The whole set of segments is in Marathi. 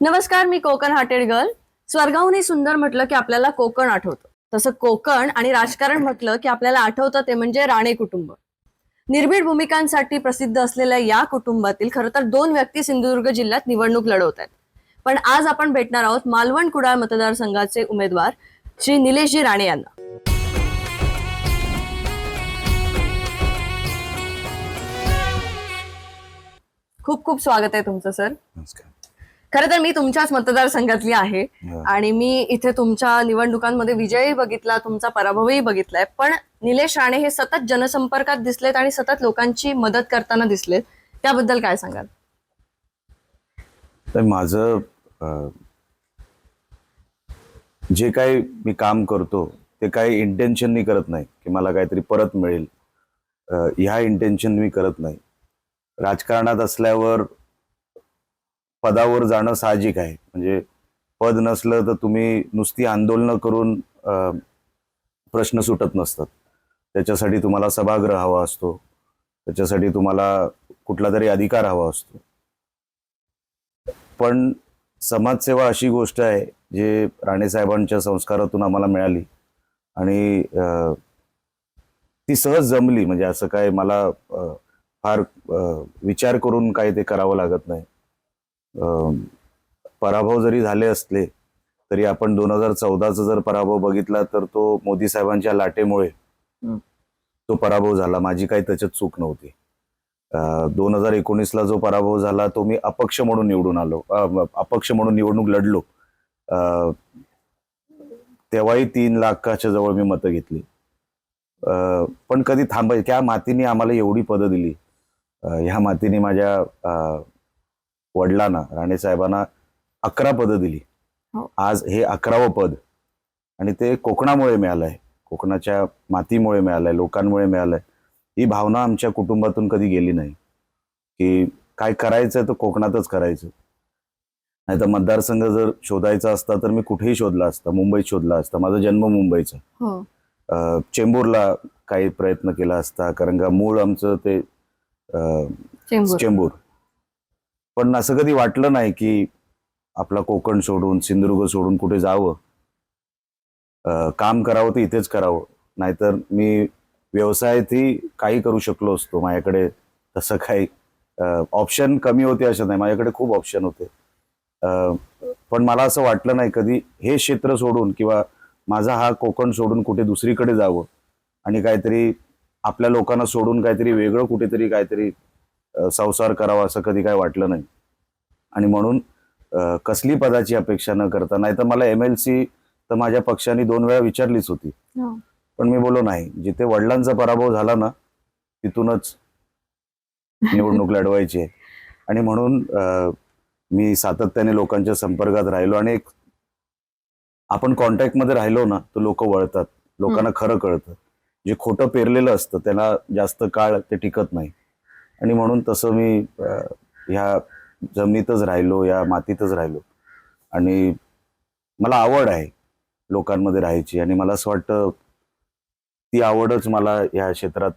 नमस्कार, मी कोकण हार्टेड गर्ल. स्वर्गाहूनही सुंदर म्हटलं की आपल्याला कोकण आठवतं. तसं कोकण आणि राजकारण म्हटलं की आपल्याला आठवतं ते म्हणजे राणे कुटुंब. निर्भीड भूमिकांसाठी प्रसिद्ध असलेल्या या कुटुंबातील खरं तर 2 व्यक्ती सिंधुदुर्ग जिल्ह्यात निवडणूक लढवत आहेत. पण आज आपण भेटणार आहोत मालवण कुडाळ मतदारसंघाचे उमेदवार श्री निलेशजी राणे यांना. खूप खूप स्वागत आहे तुमचं सर. नमस्कार. खरं तर मी तुमच्याच मतदारसंघातली आहे हा. आणि मी इथे तुमच्या निवडणुकांमध्ये विजयही बघितला, तुमचा पराभवही बघितलाय. पण निलेश राणे हे सतत जनसंपर्कात दिसलेत आणि सतत लोकांची मदत करताना दिसलेत. त्याबद्दल काय सांगाल? तर माझं जे काही मी काम करतो ते काही इंटेन्शननी करत नाही की मला काहीतरी परत मिळेल, ह्या इंटेन्शन मी करत नाही. राजकारणात असल्यावर पदावर जाणं साहजिक आहे. म्हणजे पद नसलं तर तुम्ही नुसती आंदोलनं करून प्रश्न सुटत नसतात. त्याच्यासाठी तुम्हाला सभागृह हवा असतो, त्याच्यासाठी तुम्हाला कुठला तरी अधिकार हवा असतो. पण समाजसेवा अशी गोष्ट आहे जे राणेसाहेबांच्या संस्कारातून आम्हाला मिळाली आणि ती सहज जमली. म्हणजे असं काय मला फार विचार करून काही ते करावं लागत नाही. पराभव जरी झाले असले तरी आपण 2014चा जर पराभव बघितला तर तो मोदी साहेबांच्या लाटेमुळे तो पराभव झाला. माझी काही त्याच्यात चूक नव्हती. 2019ला जो पराभव झाला तो मी अपक्ष म्हणून निवडून आलो, अपक्ष म्हणून निवडणूक लढलो. तेव्हाही 3 लाखाच्या जवळ मी मतं घेतली. पण कधी त्या मातीने आम्हाला एवढी पदं दिली. ह्या मातीने माझ्या वडिलांना, राणेसाहेबांना 11 पदं दिली. आज हे 11वं पद आणि ते कोकणामुळे मिळालंय, कोकणाच्या मातीमुळे मिळालंय, लोकांमुळे मिळालंय. ही भावना आमच्या कुटुंबातून कधी गेली नाही की काय करायचं तर कोकणातच करायचं. नाही तर मतदारसंघ जर शोधायचा असता तर मी कुठेही शोधला असता, मुंबईत शोधला असता. माझा जन्म मुंबईचा. चेंबूरला काही प्रयत्न केला असता, कारण का मूळ आमचं ते चेंबूर. पण असं कधी वाटलं नाही की आपला कोकण सोडून, सिंधुदुर्ग सोडून कुठे जावं, काम करावं तर इथेच करावं. नाहीतर मी व्यवसायातही काही करू शकलो असतो. माझ्याकडे तसं काही ऑप्शन कमी होते असं नाही, माझ्याकडे खूप ऑप्शन होते. पण मला असं वाटलं नाही कधी हे क्षेत्र सोडून किंवा माझा हा कोकण सोडून कुठे दुसरीकडे जावं आणि काहीतरी आपल्या लोकांना सोडून काहीतरी वेगळं कुठेतरी काहीतरी संसार करावा असं कधी काय वाटलं नाही. आणि म्हणून कसली पदाची अपेक्षा न करता, नाही तर मला MLC तर माझ्या पक्षाने 2 वेळा विचारलीच होती. पण मी बोललो नाही, जिथे वडिलांचा पराभव झाला ना तिथूनच निवडणूक लढवायची आहे. आणि म्हणून मी सातत्याने लोकांच्या संपर्कात राहिलो आणि आपण कॉन्टॅक्टमध्ये राहिलो ना तर लोक वळतात, लोकांना खरं कळतं. जे खोटं पेरलेलं असतं त्याला जास्त काळ ते टिकत नाही. आणि म्हणून तसं मी ह्या जमिनीतच राहिलो, या मातीतच राहिलो. आणि मला आवड आहे लोकांमध्ये राहायची आणि मला असं वाटतं ती आवडच मला या क्षेत्रात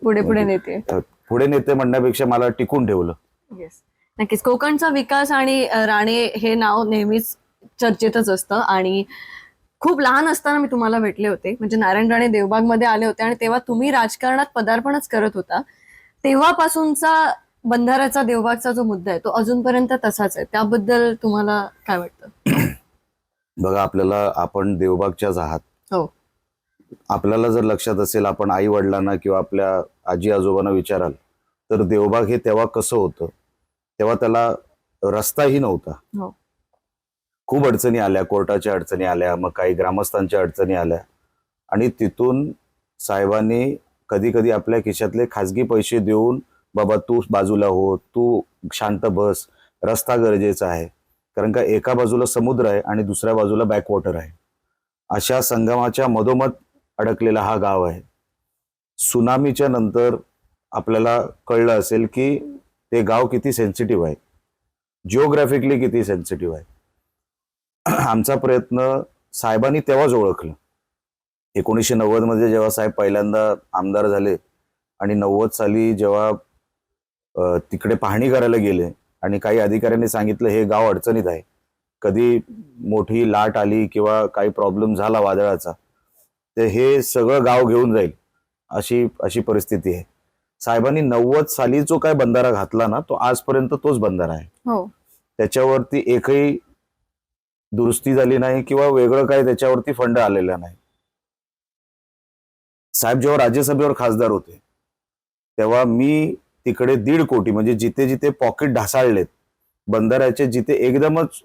पुढे नेते. पुढे नेते म्हणण्यापेक्षा मला टिकून ठेवलं. येस, नक्कीच. कोकणचा विकास आणि राणे हे नाव नेहमीच चर्चेतच असतं. आणि खूप लहान असताना मी तुम्हाला भेटले होते, म्हणजे नारायण राणे देवबागमध्ये आले होते आणि तेव्हा तुम्ही राजकारणात पदार्पणच करत होता. तेव्हापासूनचा बंधाऱ्याचा, देवबागचा जो मुद्दा आहे तो अजूनपर्यंत तसाच आहे. त्याबद्दल तुम्हाला काय वाटतं? बघा, आपण देवबागच्याच आहात. हो. आपल्याला जर लक्षात असेल, आपण आई वडिलांना किंवा आपल्या आजी आजोबांना विचाराल तर देवबाग हे तेव्हा कसं होतं, तेव्हा त्याला रस्ताही नव्हता. खूप अडचणी आल्या, कोर्टाच्या अडचणी आल्या, मग काही ग्रामस्थांच्या अडचणी आल्या. आणि तिथून साहेबांनी कधी कधी आपल्या खिशातले खाजगी पैसे देऊन, बाबा तू बाजूला हो, तू शांत बस, रस्ता गरजेचा आहे. कारण का एका बाजूला समुद्र आहे आणि दुसऱ्या बाजूला बॅकवॉटर आहे. अशा संगमाच्या मधोमध अडकलेला हा गाव आहे. सुनामीच्या नंतर आपल्याला कळलं असेल की ते गाव किती सेन्सिटिव्ह आहे, जिओग्राफिकली किती सेन्सिटिव्ह आहे. आमचा प्रयत्न साहेबांनी तेव्हाच ओळखलं. 1990 मध्ये जेव्हा साहेब पहिल्यांदा आमदार झाले आणि 90 साली जेव्हा तिकडे पाहणी करायला गेले आणि काही अधिकाऱ्यांनी सांगितलं हे गाव अडचणीत आहे, कधी मोठी लाट आली किंवा काही प्रॉब्लेम झाला वादळाचा तर हे सगळं गाव घेऊन जाईल, अशी अशी परिस्थिती आहे. साहेबांनी 90 साली जो काय बंधारा घातला ना, तो आजपर्यंत तोच बंधारा आहे. हो. त्याच्यावरती एकही दुरुस्ती झाली नाही किंवा वेगळं काही त्याच्यावरती फंड आलेला नाही. साहेब जेव्हा राज्यसभेवर खासदार होते तेव्हा मी तिकडे 1.5 कोटी म्हणजे जिथे जिथे पॉकेट ढासाळलेत बंधाऱ्याचे, जिथे एकदमच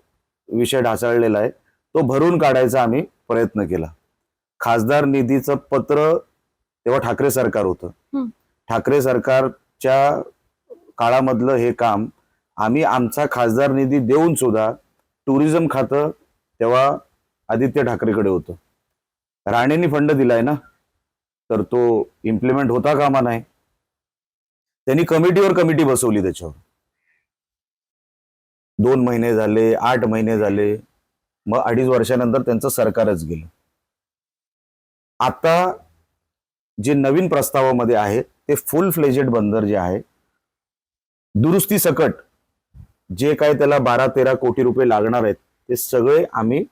विषय ढासाळलेला आहे तो भरून काढायचा आम्ही प्रयत्न केला. खासदार निधीचं पत्र तेव्हा ठाकरे सरकार होतं. ठाकरे सरकारच्या काळामधलं हे काम आम्ही आमचा खासदार निधी देऊन सुद्धा टुरिझम खातं तेव्हा आदित्य ठाकरेकडे होतं. राणेंनी फंड दिलाय ना, तर तो इम्प्लिमेंट होता कामा नाही. त्यांनी कमिटीवर कमिटी बसवली, त्याच्यावर 2 महिने झाले, 8 महिने झाले, मग 2.5 वर्षानंतर त्यांचं सरकारच गेलं. आता जे नवीन प्रस्तावामध्ये आहे ते फुल फ्लेजेड बंदर जे आहे दुरुस्ती सकट जे काय त्याला 12-13 कोटी रुपये लागणार आहेत ते सगळे आम्ही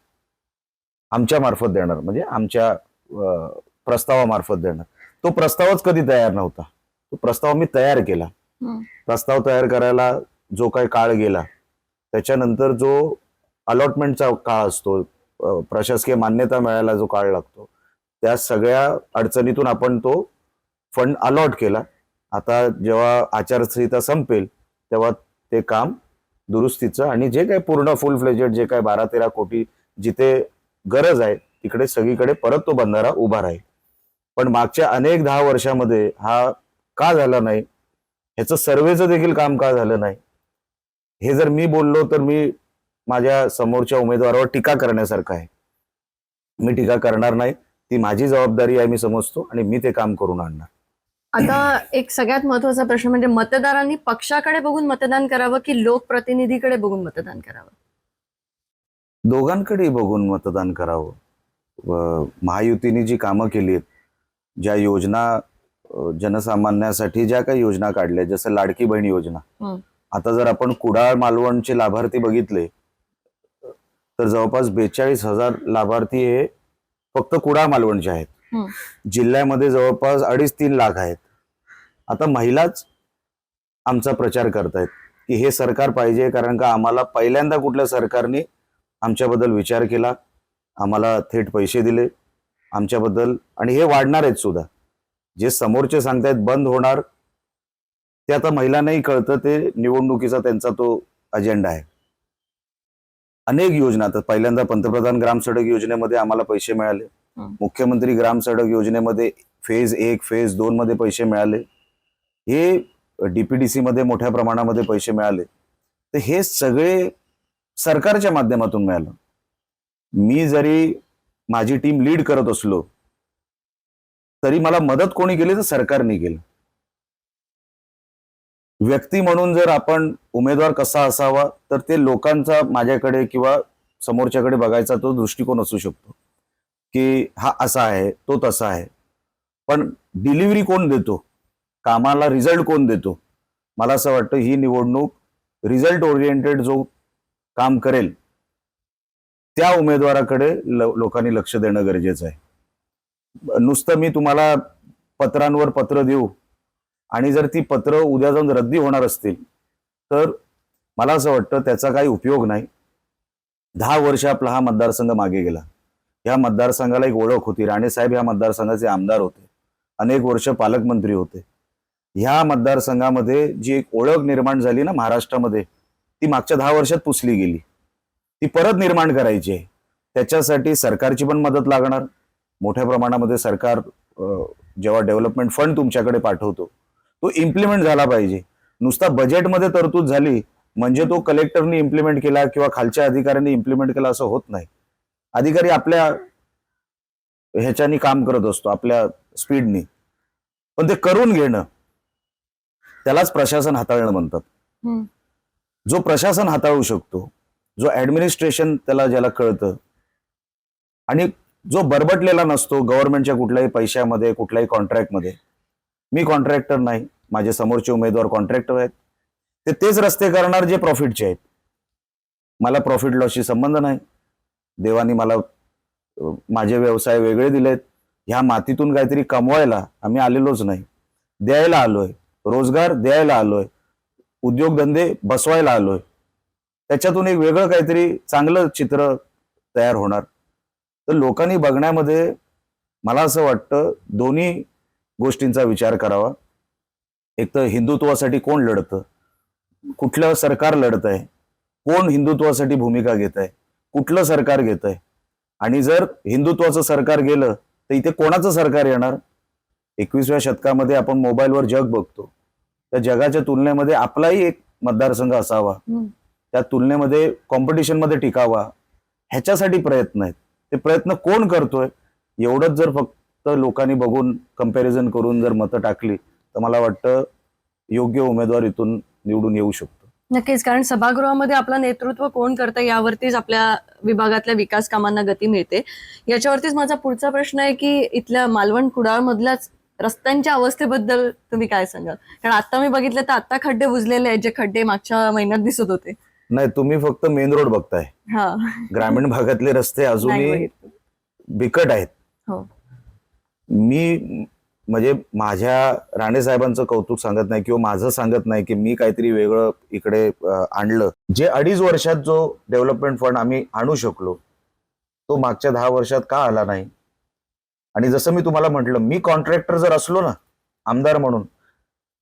आमच्या मार्फत देणार, म्हणजे आमच्या प्रस्तावामार्फत देणार. तो प्रस्तावच कधी तयार नव्हता, तो प्रस्ताव मी तयार केला. प्रस्ताव तयार करायला जो काही काळ गेला त्याच्यानंतर जो अलॉटमेंटचा काळ असतो, प्रशासकीय मान्यता मिळायला जो काळ लागतो, त्या सगळ्या अडचणीतून आपण तो फंड अलॉट केला. आता जेव्हा आचारसंहिता संपेल तेव्हा ते काम दुरुस्तीचं आणि जे काही पूर्ण फुल फ्लेजेड जे काही 12-13 कोटी जिथे गरज आहे तिकडे सगळीकडे परत तो बंधारा उभा राहील. पण मागच्या अनेक 10 वर्षामध्ये हा का झाला नाही, ह्याचं सर्वेचं देखील काम का झालं नाही, हे जर मी बोललो तर मी माझ्या समोरच्या उमेदवारावर टीका करण्यासारखं आहे. मी टीका करणार नाही, ती माझी जबाबदारी आहे, मी समजतो, आणि मी ते काम करून आणणार. आता एक सगळ्यात महत्वाचा प्रश्न म्हणजे मतदारांनी पक्षाकडे बघून मतदान करावं की लोकप्रतिनिधीकडे बघून मतदान करावं? दोघांकडे बघून मतदान करावं. महायुतीने जी कामं केली आहेत, ज्या योजना जनसामान्यासाठी ज्या काही योजना काढल्या, जसं लाडकी बहीण योजना, आता जर आपण कुडाळ मालवणचे लाभार्थी बघितले तर जवळपास 42,000 लाभार्थी हे फक्त कुडाळ मालवणचे आहेत. जिल्ह्यामध्ये जवळपास 2.5-3 लाख आहेत. आता महिलाच आमचा प्रचार करतायत की हे सरकार पाहिजे, कारण का आम्हाला पहिल्यांदा कुठल्या सरकारने आमच्याबद्दल विचार केला, आम्हाला थेट पैसे दिले आमच्याबद्दल, आणि हे वाढणार आहेत सुद्धा. जे समोरचे सांगतायत बंद होणार ते आता महिलांनाही कळतं, ते निवडणुकीचा त्यांचा तो अजेंडा आहे. अनेक योजना, तर पहिल्यांदा पंतप्रधान ग्राम सडक योजनेमध्ये आम्हाला पैसे मिळाले, मुख्यमंत्री ग्राम सडक योजनेमध्ये फेज 1 फेज 2 मध्ये पैसे मिळाले, हे डीपीडीसी मध्ये मोठ्या प्रमाणामध्ये पैसे मिळाले. तर हे सगळे सरकारच्या माध्यमातून मिळालं. मी जरी माझी टीम लीड करत असलो तरी मला मदत कोणी केली तर सरकारने केलं. व्यक्ती म्हणून जर आपण उमेदवार कसा असावा तर ते लोकांचा माझ्याकडे किंवा समोरच्याकडे बघायचा तो दृष्टिकोन असू शकतो की हा असा आहे तो तसा आहे, पण डिलिव्हरी कोण देतो, कामाला रिझल्ट कोण देतो, मला असं वाटतं ही निवडणूक रिझल्ट ओरिएंटेड जो काम करेल त्या उमेदवाराकडे लोकांनी लक्ष देणं गरजेचं आहे. नुसतं मी तुम्हाला पत्रांवर पत्र देऊ आणि जर ती पत्र उद्या जाऊन रद्दी होणार असतील तर मला असं वाटतं त्याचा काही उपयोग नाही. 10 वर्ष आपला हा मतदारसंघ मागे गेला. या मतदारसंघाला एक ओळख होती. राणे साहेब या मतदारसंघाचे आमदार होते, अनेक वर्ष पालकमंत्री होते. ह्या मतदारसंघामध्ये जी एक ओळख निर्माण झाली ना महाराष्ट्रामध्ये, ती मागच्या 10 वर्षात पुसली गेली. ती परत निर्माण करायची आहे. त्याच्यासाठी सरकारची पण मदत लागणार. मोठ्या प्रमाणामध्ये सरकार जेव्हा डेव्हलपमेंट फंड तुमच्याकडे पाठवतो तो इम्प्लिमेंट झाला पाहिजे. नुसता बजेटमध्ये तरतूद झाली म्हणजे तो कलेक्टरनी इम्प्लिमेंट केला किंवा खालच्या अधिकाऱ्यांनी इम्प्लिमेंट केला असं होत नाही. अधिकारी आपल्या ह्याच्यानी काम करत असतो, आपल्या स्पीडनी, पण ते करून घेणं त्यालाच प्रशासन हाताळणं म्हणतात. जो प्रशासन हाताळू शकतो, जो ऍडमिनिस्ट्रेशन त्याला ज्याला कळतं, आणि जो बरबटलेला नसतो गव्हर्नमेंटच्या कुठल्याही पैशामध्ये कुठल्याही कॉन्ट्रॅक्टमध्ये. मी कॉन्ट्रॅक्टर नाही, माझे समोरचे उमेदवार कॉन्ट्रॅक्टर आहेत, तेच रस्ते करणार जे प्रॉफिटचे आहेत. मला प्रॉफिट लॉसशी संबंध नाही. देवानी मला माझे व्यवसाय वेगळे दिलेत. ह्या मातीतून काहीतरी कमवायला आम्ही आलेलोच नाही. द्यायला आलोय, रोजगार द्यायला आलोय, उद्योगधंदे बसवायला आलोय. त्याच्यातून एक वेगळं काहीतरी चांगलं चित्र तयार होणार. तर लोकांनी बघण्यामध्ये मला असं वाटतं दोन्ही गोष्टींचा विचार करावा. एक तर हिंदुत्वासाठी कोण लढतं, कुठलं सरकार लढत आहे, कोण हिंदुत्वासाठी भूमिका घेत आहे, कुठलं सरकार घेत आहे, आणि जर हिंदुत्वाचं सरकार गेलं तर इथे कोणाचं सरकार येणार? 21व्या शतकामध्ये आपण मोबाईलवर जग बघतो. त्या जगाच्या तुलनेमध्ये आपलाही एक मतदारसंघ असावा, त्या तुलनेमध्ये कॉम्पिटिशनमध्ये टिकावा, ह्याच्यासाठी प्रयत्न आहेत. ते प्रयत्न कोण करतोय एवढंच जर फक्त लोकांनी बघून कंपॅरिझन करून जर मतं टाकली तर मला वाटतं योग्य उमेदवार इथून निवडून येऊ शकतो. नक्कीच, कारण सभागृहामध्ये आपलं नेतृत्व कोण करतं यावरतीच आपल्या विभागातल्या विकास कामांना गती मिळते. याच्यावरतीच माझा पुढचा प्रश्न आहे की इथल्या मालवण कुडाळ मधल्याच रस्त्यांच्या अवस्थेबद्दल तुम्ही काय सांगाल? कारण आता मी बघितलं तर आता खड्डे बुजलेले आहेत, जे खड्डे मागच्या महिन्यात दिसत होते. नाही, तुम्ही फक्त मेन रोड बघताय. हा, ग्रामीण भागातले रस्ते नाही अजूनही बघितलं. बिकट आहेत. हो, मी म्हणजे माझ्या राणे साहेबांचं कौतुक सांगत नाही किंवा माझं सांगत नाही की मी काहीतरी वेगळं इकडे आणलं. जे 2.5 वर्षात जो डेव्हलपमेंट फंड आम्ही आणू शकलो तो मागच्या 10 वर्षात का आला नाही? आणि जसं मी तुम्हाला म्हटलं, मी कॉन्ट्रॅक्टर जर असलो ना आमदार म्हणून,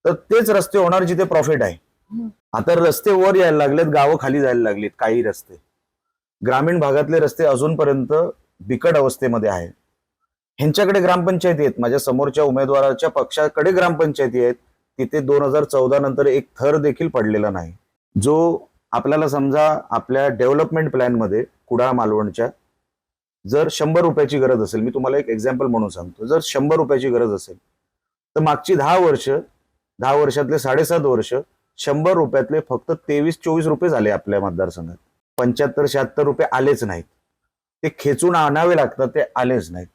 तर तेच रस्ते होणार जिथे प्रॉफिट आहे. आता रस्ते वर यायला लागलेत, गावं खाली जायला लागलीत. काही रस्ते ग्रामीण भागातले रस्ते अजूनपर्यंत बिकट अवस्थेमध्ये आहे. ह्यांच्याकडे ग्रामपंचायती आहेत, माझ्या समोरच्या उमेदवाराच्या पक्षाकडे ग्रामपंचायती आहेत. तिथे 2014 नंतर एक थर देखील पडलेला नाही. जो आपल्याला समजा आपल्या डेव्हलपमेंट प्लॅन मध्ये कुडाळ मालवणच्या जर 100 रुपयाची गरज असेल, मी तुम्हाला एक एक्झाम्पल म्हणून सांगतो, जर 100 रुपयाची गरज असेल तर मागची 10 वर्षातले 7.5 वर्ष 100 रुपयातले फक्त 23-24 रुपये झाले आपल्या मतदारसंघात. 75-76 रुपये आलेच नाहीत. ते खेचून आणावे लागतात, ते आलेच नाहीत.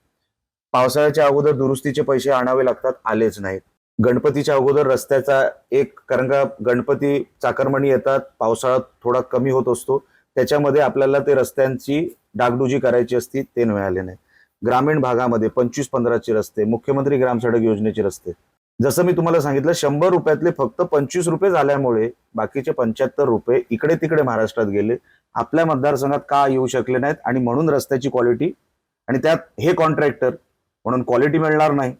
पावसाळ्याच्या अगोदर दुरुस्तीचे पैसे आणावे लागतात, आलेच नाहीत. गणपतीच्या अगोदर रस्त्याचा एक, कारण का गणपती चाकरमणी येतात, पावसाळ्यात थोडा कमी होत असतो, त्याच्यामध्ये आपल्याला ते रस्त्यांची डागडुजी करायची असती, ते मिळाले नाही. ग्रामीण भागामध्ये 25-15चे रस्ते, मुख्यमंत्री ग्राम सडक योजनेचे रस्ते, जसं मी तुम्हाला सांगितलं 100 रुपयातले फक्त 25 रुपये झाल्यामुळे बाकीचे 75 रुपये इकडे तिकडे महाराष्ट्रात गेले. आपल्या मतदारसंघात का येऊ शकले नाहीत? आणि म्हणून रस्त्याची क्वालिटी, आणि त्यात हे कॉन्ट्रॅक्टर म्हणून क्वालिटी मिळणार नाही.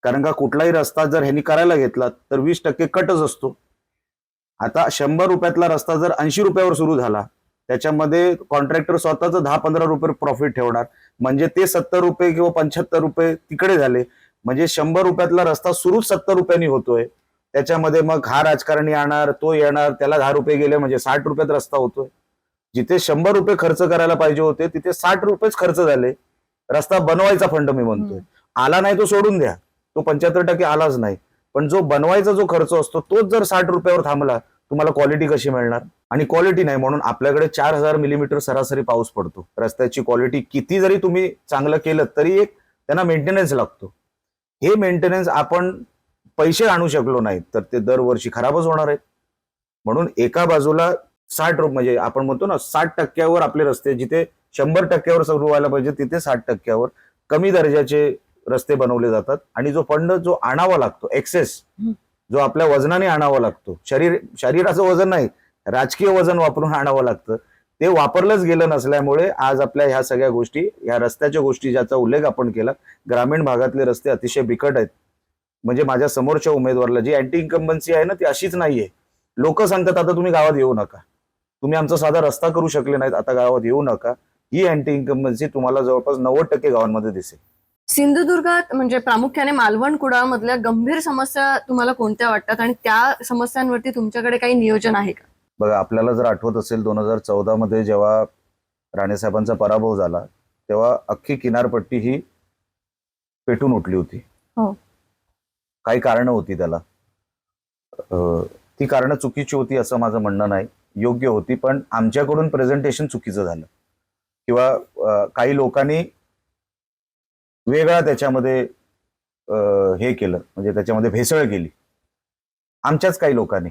कारण का कुठलाही रस्ता जर ह्यांनी करायला घेतला तर 20% कटच असतो. आता 100 रुपयातला रस्ता जर 80 रुपयावर सुरू झाला, त्याच्यामध्ये कॉन्ट्रॅक्टर स्वतःच 10-15 रुपये प्रॉफिट ठेवणार, म्हणजे ते 70 रुपये किंवा 75 रुपये तिकडे झाले. म्हणजे 100 रुपयातला रस्ता सुरूच 70 रुपयांनी होतोय. त्याच्यामध्ये मग हा राजकारणी येणार, तो येणार, त्याला 10 रुपये गेले म्हणजे 60 रुपयात रस्ता होतोय. जिथे 100 रुपये खर्च करायला पाहिजे होते तिथे 60 रुपयेच खर्च झाले. रस्ता बनवायचा फंड मी म्हणतोय, आला नाही तो सोडून द्या, तो 75% आलाच नाही, पण जो बनवायचा जो खर्च असतो तोच जर 60 रुपयावर थांबला, तुम्हाला क्वालिटी कशी मिळणार? आणि क्वालिटी नाही म्हणून आपल्याकडे 4000 मिलीमीटर सरासरी पाऊस पडतो. रस्त्याची क्वालिटी किती जरी तुम्ही चांगलं केलं तरी एक त्यांना मेंटेनन्स लागतो. हे मेंटेनन्स आपण पैसे आणू शकलो नाही तर ते दरवर्षी खराबच होणार आहेत. म्हणून एका बाजूला 60 रुपये, म्हणजे आपण म्हणतो ना 60% आपले रस्ते, जिथे 100% सुरू व्हायला पाहिजे तिथे 60% कमी दर्जाचे रस्ते बनवले जातात. आणि जो फंड जो आणावा लागतो एक्सेस, जो आपल्या वजनाने आणावा लागतो, शरीराचं वजन नाही, राजकीय वजन वापरून आणावं लागतं, ते वापरलंच गेलं नसल्यामुळे आज आपल्या ह्या सगळ्या गोष्टी, ह्या रस्त्याच्या गोष्टी ज्याचा उल्लेख आपण केला, ग्रामीण भागातले रस्ते अतिशय बिकट आहेत. म्हणजे माझ्या समोरच्या उमेदवाराला जी अँटी इन्कम्बन्सी आहे ना ती अशीच नाहीये. लोक सांगतात आता तुम्ही गावात येऊ नका, तुम्ही आमचा साधा रस्ता करू शकले नाहीत, आता गावात येऊ नका. ही अँटी इन्कम्बन्सी तुम्हाला जवळपास 90% गावांमध्ये दिसेल. सिंधुदुर्गात म्हणजे प्रामुख्याने मालवण कुडाळ मधल्या गंभीर समस्या तुम्हाला कोणत्या वाटतात आणि त्या समस्यांवरती तुमच्याकडे काही नियोजन आहे का? बघा, आपल्याला जर आठवत असेल 2014 मध्ये जेव्हा राणेसाहेबांचा पराभव झाला तेव्हा अख्खी किनारपट्टी ही पेटून उठली होती. हो, काही कारणं होती त्याला. ती कारणं चुकीची होती असं माझं म्हणणं नाही, योग्य होती, पण आमच्याकडून प्रेझेंटेशन चुकीचं झालं किंवा काही लोकांनी वेगळा त्याच्यामध्ये हे केलं, म्हणजे त्याच्यामध्ये भेसळ केली आमच्याच काही लोकांनी.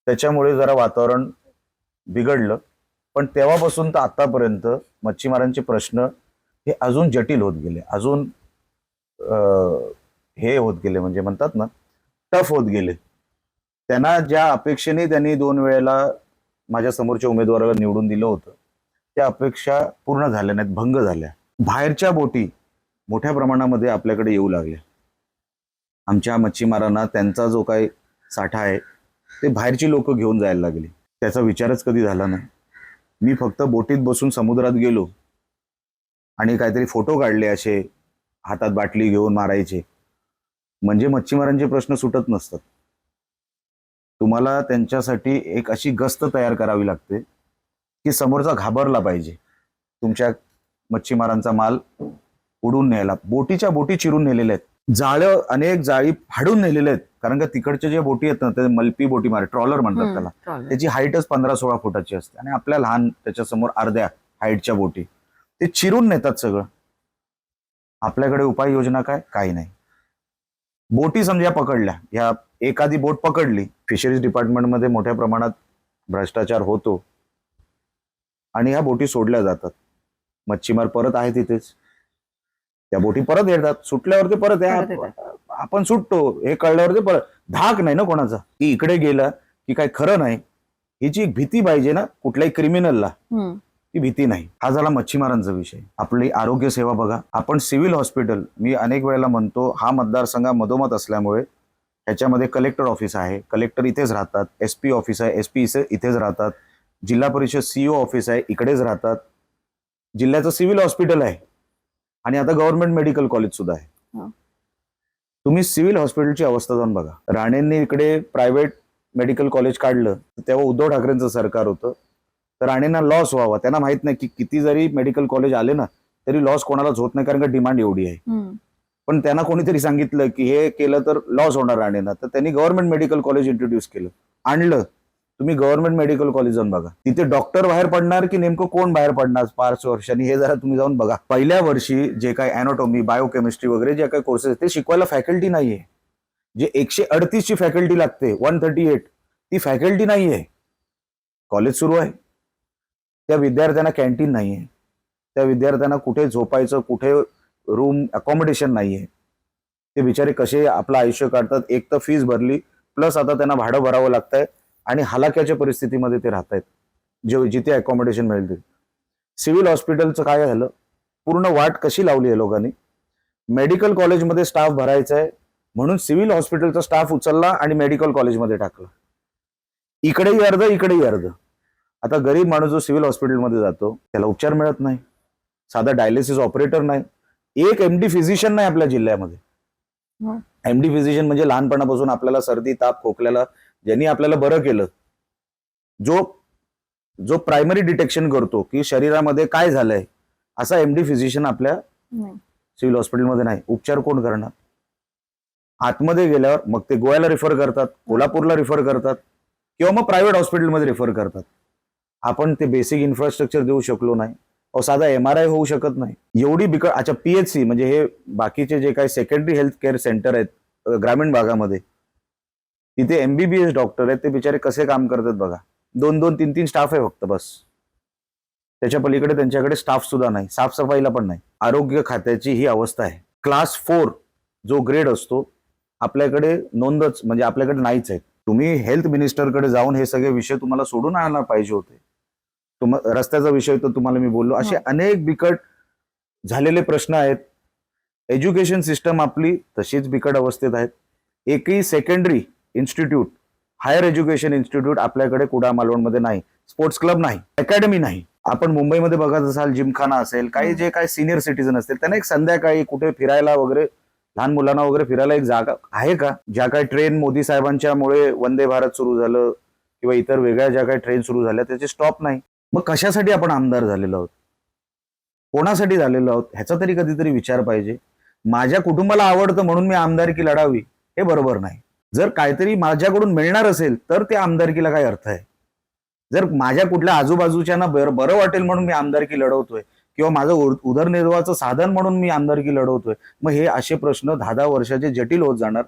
त्याच्यामुळे जरा वातावरण बिघडलं. पण तेव्हापासून तर आतापर्यंत मच्छीमारांचे प्रश्न हे अजून जटिल होत गेले, अजून हे होत गेले, म्हणजे म्हणतात ना टफ होत गेले. त्यांना ज्या अपेक्षेने त्यांनी 2 वेळेला माझ्या समोरच्या उमेदवाराला निवडून दिलं होतं त्या अपेक्षा पूर्ण झाल्या नाहीत, भंग झाल्या. बाहेरच्या बोटी मोठ्या प्रमाणामध्ये आपल्याकडे येऊ लागल्या. आमच्या मच्छीमारांना त्यांचा जो काही साठा आहे ते बाहेरची लोक घेऊन जायला लागली. त्याचा विचारच कधी झाला नाही. मी फक्त बोटीत बसून समुद्रात गेलो आणि काहीतरी फोटो काढले, असे हातात बाटली घेऊन मारायचे, म्हणजे मच्छीमारांचे प्रश्न सुटत नसतात. तुम्हाला त्यांच्यासाठी एक अशी गस्त तयार करावी लागते की समोरचा घाबरला पाहिजे तुमच्या मच्छीमारांचा माल उडून न्यायला. बोटीच्या बोटी चिरून नेलेल्या आहेत, जाळं अनेक जाळी फाडून नेलेले आहेत. कारण का तिकडच्या ज्या बोटी आहेत ना ते मल्पी बोटी मारे, ट्रॉलर म्हणतात त्याला, त्याची हाईटच 15-16 फुटाची असते आणि आपल्या लहान त्याच्यासमोर अर्ध्या हाईटच्या बोटी ते चिरून नेतात सगळं. आपल्याकडे उपाययोजना काय? काही नाही. बोटी समजा पकडल्या, ह्या एखादी बोट पकडली, फिशरीज डिपार्टमेंटमध्ये मोठ्या प्रमाणात भ्रष्टाचार होतो आणि ह्या बोटी सोडल्या जातात. मच्छीमार परत आहे तिथेच, त्या बोटी परत येतात, सुटल्यावरती परत आपण सुटतो हे कळल्यावरती परत. धाक नाही ना कोणाचा की इकडे गेला की काय खरं नाही, हिची एक भीती पाहिजे ना कुठल्याही क्रिमिनलला, ती भीती नाही. हा झाला मच्छीमारांचा विषय. आपली आरोग्य सेवा बघा, आपण सिव्हिल हॉस्पिटल, मी अनेक वेळेला म्हणतो हा मतदारसंघ मधोमध असल्यामुळे ह्याच्यामध्ये कलेक्टर ऑफिस आहे, कलेक्टर इथेच राहतात, SP ऑफिस आहे, SP इथेच राहतात, जिल्हा परिषद CO ऑफिस आहे इकडेच राहतात, जिल्ह्याचं सिव्हिल हॉस्पिटल आहे आणि आता गव्हर्नमेंट मेडिकल कॉलेज सुद्धा आहे. तुम्ही सिव्हिल हॉस्पिटलची अवस्था जाऊन बघा. राणेंनी इकडे प्रायव्हेट मेडिकल कॉलेज काढलं तेव्हा उद्धव ठाकरेंचं सरकार होतं, तर राणेंना लॉस व्हावा. त्यांना माहित नाही की किती जरी मेडिकल कॉलेज आले ना तरी लॉस कोणालाच होत नाही, कारण का डिमांड एवढी आहे. पण त्यांना कोणीतरी सांगितलं की हे केलं तर लॉस होणार राणेंना, तर त्यांनी गव्हर्नमेंट मेडिकल कॉलेज इंट्रोड्यूस केलं, आणलं. तुम्ही गव्हर्नमेंट मेडिकल कॉलेज जाऊन बघा, तिथे डॉक्टर बाहेर पडणार की नेमकं कोण बाहेर पडणार 5 वर्षांनी हे जरा तुम्ही जाऊन बघा. पहिल्या वर्षी जे काही अॅनाटॉमी, बायोकेमिस्ट्री वगैरे जे काही कोर्सेस ते शिकवायला फॅकल्टी नाहीये. जे 138 ची फॅकल्टी लागते, 138 ती फॅकल्टी नाहीये. कॉलेज सुरू आहे, त्या विद्यार्थ्यांना कॅन्टीन नाहीये, त्या विद्यार्थ्यांना कुठे झोपायचं, कुठे रूम अकॉमोडेशन नाहीये. ते बिचारे कसे आपलं आयुष्य काढतात. एक तर फीस भरली प्लस आता त्यांना भाडं भरावं लागतंय आणि हलाक्याच्या परिस्थितीमध्ये ते राहत आहेत, जिथे अकॉमोडेशन मिळेल ते. सिव्हिल हॉस्पिटलचं काय झालं, पूर्ण वाट कशी लावली आहे लोकांनी. मेडिकल कॉलेजमध्ये स्टाफ भरायचा आहे म्हणून सिव्हिल हॉस्पिटलचा स्टाफ उचलला आणि मेडिकल कॉलेजमध्ये टाकला. इकडेही अर्ध इकडेही अर्ध. आता गरीब माणूस जो सिव्हिल हॉस्पिटलमध्ये जातो त्याला उपचार मिळत नाही, साधा डायलिसिस ऑपरेटर नाही, एक MD फिजिशियन नाही आपल्या जिल्ह्यामध्ये. MD फिजिशियन म्हणजे लहानपणापासून आपल्याला सर्दी ताप खोकल्याला ज्यांनी आपल्याला बरं केलं, जो प्रायमरी डिटेक्शन करतो की शरीरामध्ये काय झालंय, असा MD फिजिशियन आपल्या सिव्हिल हॉस्पिटलमध्ये नाही. उपचार कोण करणार? आतमध्ये गेल्यावर मग ते गोव्याला रिफर करतात, कोल्हापूरला रिफर करतात किंवा मग प्रायव्हेट हॉस्पिटलमध्ये रिफर करतात. आपण ते बेसिक इन्फ्रास्ट्रक्चर देऊ शकलो नाही, साधा MRI होऊ शकत नाही. एवढी बिकट. अच्छा, PHC म्हणजे हे बाकीचे जे काही सेकंडरी हेल्थ केअर सेंटर आहेत ग्रामीण भागामध्ये, तिथे MBBS डॉक्टर आहेत, ते बिचारे कसे काम करतात बघा. 2-2, 3-3 स्टाफ आहे फक्त बस. त्याच्या पलीकडे त्यांच्याकडे स्टाफ सुद्धा नाही, साफसफाईला पण नाही. आरोग्य खात्याची ही अवस्था आहे. क्लास 4 जो ग्रेड असतो आपल्याकडे नोंदच म्हणजे आपल्याकडे नाहीच आहे. तुम्ही हेल्थ मिनिस्टरकडे जाऊन हे सगळे विषय तुम्हाला सोडून आणायला पाहिजे होते. रस्त्याचा विषय तर तुम्हाला मी बोललो. असे अनेक बिकट झालेले प्रश्न आहेत. एज्युकेशन सिस्टम आपली तशीच बिकट अवस्थेत आहेत. एकही secondary institute, higher education institute आपल्याकडे कुडा मालवणमध्ये नाही. स्पोर्ट्स क्लब नाही, अकॅडमी नाही. आपण मुंबईमध्ये बघत असाल जिमखाना असेल, काही जे काही सिनियर सिटीजन असतील त्यांना एक संध्याकाळी कुठे फिरायला वगैरे, लहान मुलांना वगैरे फिरायला एक जागा आहे का? ज्या काही ट्रेन मोदी साहेबांच्यामुळे वंदे भारत सुरू झालं किंवा इतर वेगळ्या ज्या काही ट्रेन सुरू झाल्या त्याचे स्टॉप नाही. मग कशासाठी आपण आमदार झालेलो आहोत, कोणासाठी झालेलो आहोत ह्याचा तरी कधीतरी विचार पाहिजे. माझ्या कुटुंबाला आवडतं म्हणून मी आमदारकी लढावी हे बरोबर नाही. जर काहीतरी माझ्याकडून मिळणार असेल तर त्या आमदारकीला काय अर्थ आहे. जर माझ्या कुठल्या आजूबाजूच्यांना बरं वाटेल म्हणून मी आमदारकी लढवतोय किंवा माझं उदरनिर्वाहाचं साधन म्हणून मी आमदारकी लढवतोय, मग हे असे प्रश्न 10-10 वर्षाचे जटिल होत जाणार.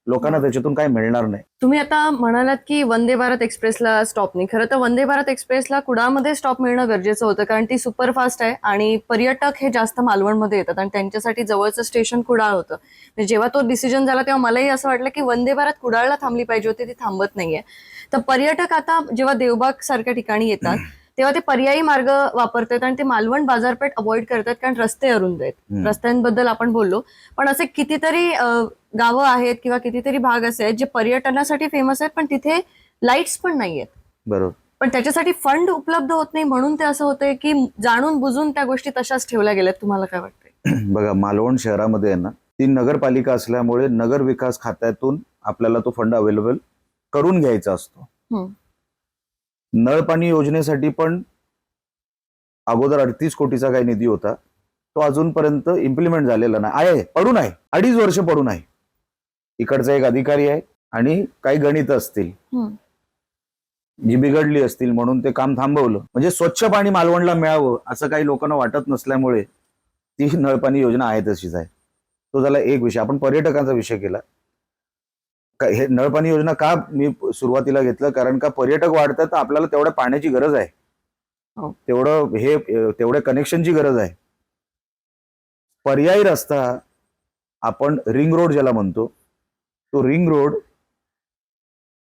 लोकांना त्याच्यातून काय मिळणार नाही. तुम्ही आता म्हणालात की वंदे भारत एक्सप्रेसला स्टॉप नाही. खरं तर वंदे भारत एक्सप्रेसला कुडाळमध्ये स्टॉप मिळणं गरजेचं होतं, कारण ती सुपरफास्ट आहे आणि पर्यटक हे जास्त मालवणमध्ये येतात आणि त्यांच्यासाठी जवळचं स्टेशन कुडाळ होतं. म्हणजे जेव्हा तो डिसिजन झाला तेव्हा मलाही असं वाटलं की वंदे भारत कुडाळला थांबली पाहिजे होती, ती थांबत नाहीये. तर पर्यटक आता जेव्हा देवबाग सारख्या ठिकाणी येतात तेव्हा ते पर्यायी मार्ग वापरतात आणि ते मालवण बाजारपेठ अवॉइड करतात, कारण रस्ते अरुंद आहेत. रस्त्यांबद्दल आपण बोललो, पण असे कितीतरी गावं आहेत किंवा कितीतरी भाग असे आहेत जे पर्यटनासाठी फेमस आहेत, पण तिथे लाईट्स पण नाहीयेत. बरोबर. पण त्याच्यासाठी फंड उपलब्ध होत नाही, म्हणून ते असं होतंय की जाणून बुजून त्या गोष्टी तशाच ठेवल्या गेल्यात. तुम्हाला काय वाटतंय? बघा, मालवण शहरामध्ये आहे ना, ती नगरपालिका असल्यामुळे नगर विकास खात्यातून आपल्याला तो फंड अवेलेबल करून घ्यायचा असतो. नळ पाणी योजनेसाठी पण अगोदर 38 कोटीचा काही निधी होता, तो अजूनपर्यंत इम्प्लिमेंट झालेला नाही. आहे, पडून आहे, 2.5 वर्ष पडून आहे. इकडचा एक अधिकारी आहे आणि काही गणित असतील जी बिघडली असतील म्हणून ते काम थांबवलं. म्हणजे स्वच्छ पाणी मालवणला मिळावं असं काही लोकांना वाटत नसल्यामुळे ती नळपाणी योजना आहे तशीच आहे. तो झाला एक विषय. आपण पर्यटकांचा विषय केला. हे नळपाणी योजना का मी सुरुवातीला घेतलं, कारण का पर्यटक वाढतात तर आपल्याला तेवढ्या पाण्याची गरज आहे, तेवढ्या कनेक्शनची गरज आहे. पर्यायी रस्ता आपण रिंग रोड ज्याला म्हणतो, तो रिंग रोड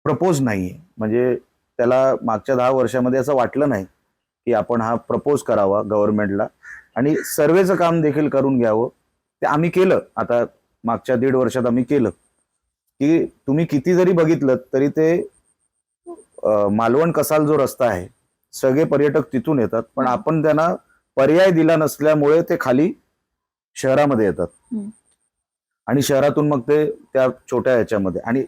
प्रपोज नाहीये. म्हणजे त्याला मागच्या 10 वर्षामध्ये असं वाटलं नाही की आपण हा प्रपोज करावा गव्हर्नमेंटला आणि सर्वेचं काम देखील करून घ्यावं. ते आम्ही केलं. आता मागच्या 1.5 वर्षात आम्ही केलं की तुम्ही किती जरी बघितलं तरी ते मालवण कसाल जो रस्ता आहे, सगळे पर्यटक तिथून येतात, पण आपण त्यांना पर्याय दिला नसल्यामुळे ते खाली शहरामध्ये येतात आणि शहरातून मग ते त्या छोट्या ह्याच्यामध्ये. आणि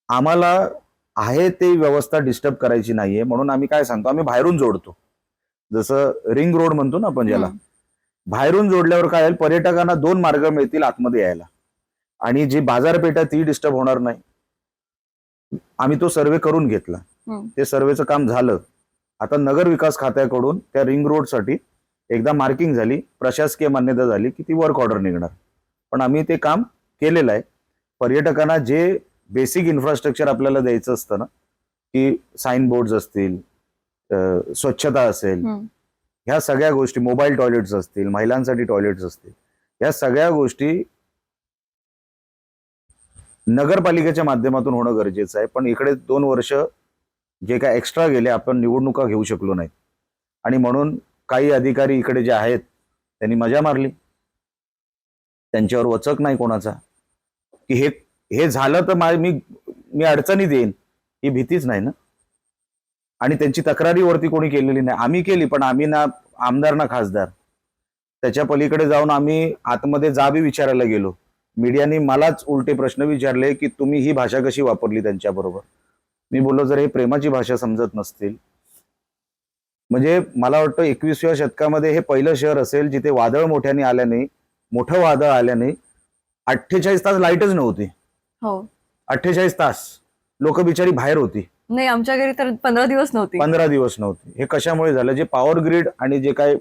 आम्हाला आहे ते व्यवस्था डिस्टर्ब करायची नाहीये, म्हणून आम्ही काय सांगतो, आम्ही बाहेरून जोडतो. जसं रिंग रोड म्हणतो ना आपण ज्याला, बाहेरून जोडल्यावर काय होईल, पर्यटकांना 2 मार्ग मिळतील आतमध्ये यायला आणि जी बाजारपेठ आहे ती डिस्टर्ब होणार नाही. आम्ही तो सर्वे करून घेतला. ते सर्वेचं काम झालं. आता नगर विकास खात्याकडून त्या रिंग रोडसाठी एकदा मार्किंग झाली, प्रशासकीय मान्यता झाली की ती वर्क ऑर्डर निघणार. पण आम्ही ते काम केलेलं आहे. पर्यटकांना जे बेसिक इन्फ्रास्ट्रक्चर आपल्याला द्यायचं असतं ना, की साईन बोर्ड्स असतील, स्वच्छता असेल, ह्या सगळ्या गोष्टी, मोबाईल टॉयलेट्स असतील, महिलांसाठी टॉयलेट्स असतील, या सगळ्या गोष्टी नगरपालिकेच्या माध्यमातून होणं गरजेचं आहे. पण इकडे 2 वर्ष जे काय एक्स्ट्रा गेले, आपण निवडणुका घेऊ शकलो नाही आणि म्हणून काही अधिकारी इकडे जे आहेत त्यांनी मजा मारली. त्यांच्यावर वचक नाही कोणाचा की हे झालं तर मी अडचणीत येईन, ही भीतीच नाही ना. आणि त्यांची तक्रारीवरती कोणी केलेली नाही. आम्ही केली, पण आम्ही ना आमदार ना खासदार. त्याच्या पलीकडे जाऊन आम्ही आतमध्ये जाबी विचारायला गेलो. मीडियाने मलाच उलटे प्रश्न विचारले की तुम्ही ही भाषा कशी वापरली त्यांच्याबरोबर. मी बोललो, जर हे प्रेमाची भाषा समजत नसतील, म्हणजे मला वाटतं 21व्या शतकामध्ये हे पहिलं शहर असेल जिथे वादळ मोठं वादळ आल्याने 48 तास लाईटच नव्हती. 48 तास लोक बिचारी बाहेर होती. नाही, आमच्या घरी तर 15 दिवस नव्हती. 15 दिवस नव्हती. हे कशामुळे झालं? जे पॉवर ग्रीड आणि जे काय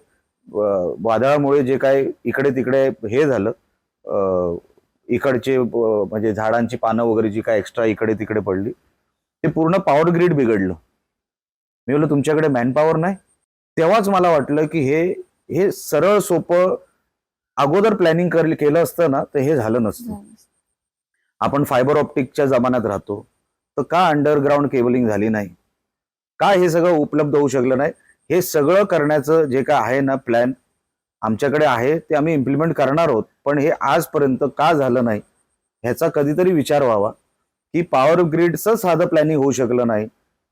वादळामुळे जे काय इकडे तिकडे हे झालं, इकडचे म्हणजे झाडांची पानं वगैरे जी काय एक्स्ट्रा इकडे तिकडे पडली, ते पूर्ण पॉवर ग्रीड बिघडलं. मी बोललो, तुमच्याकडे मॅनपॉवर नाही? तेव्हाच मला वाटलं की हे सरळ सोपं अगोदर प्लॅनिंग केलं असतं ना तर हे झालं नसतं. आपण फायबर ऑप्टिकच्या जमान्यात राहतो, तर का अंडरग्राऊंड केबलिंग झाली नाही? का हे सगळं उपलब्ध होऊ शकलं नाही? हे सगळं करण्याचं जे काय आहे ना प्लॅन आमच्याकडे आहे, ते आम्ही इम्प्लिमेंट करणार आहोत. पण हे आजपर्यंत का झालं नाही ह्याचा कधीतरी विचार व्हावा. की पॉवर ग्रीडचं साधं प्लॅनिंग होऊ शकलं नाही,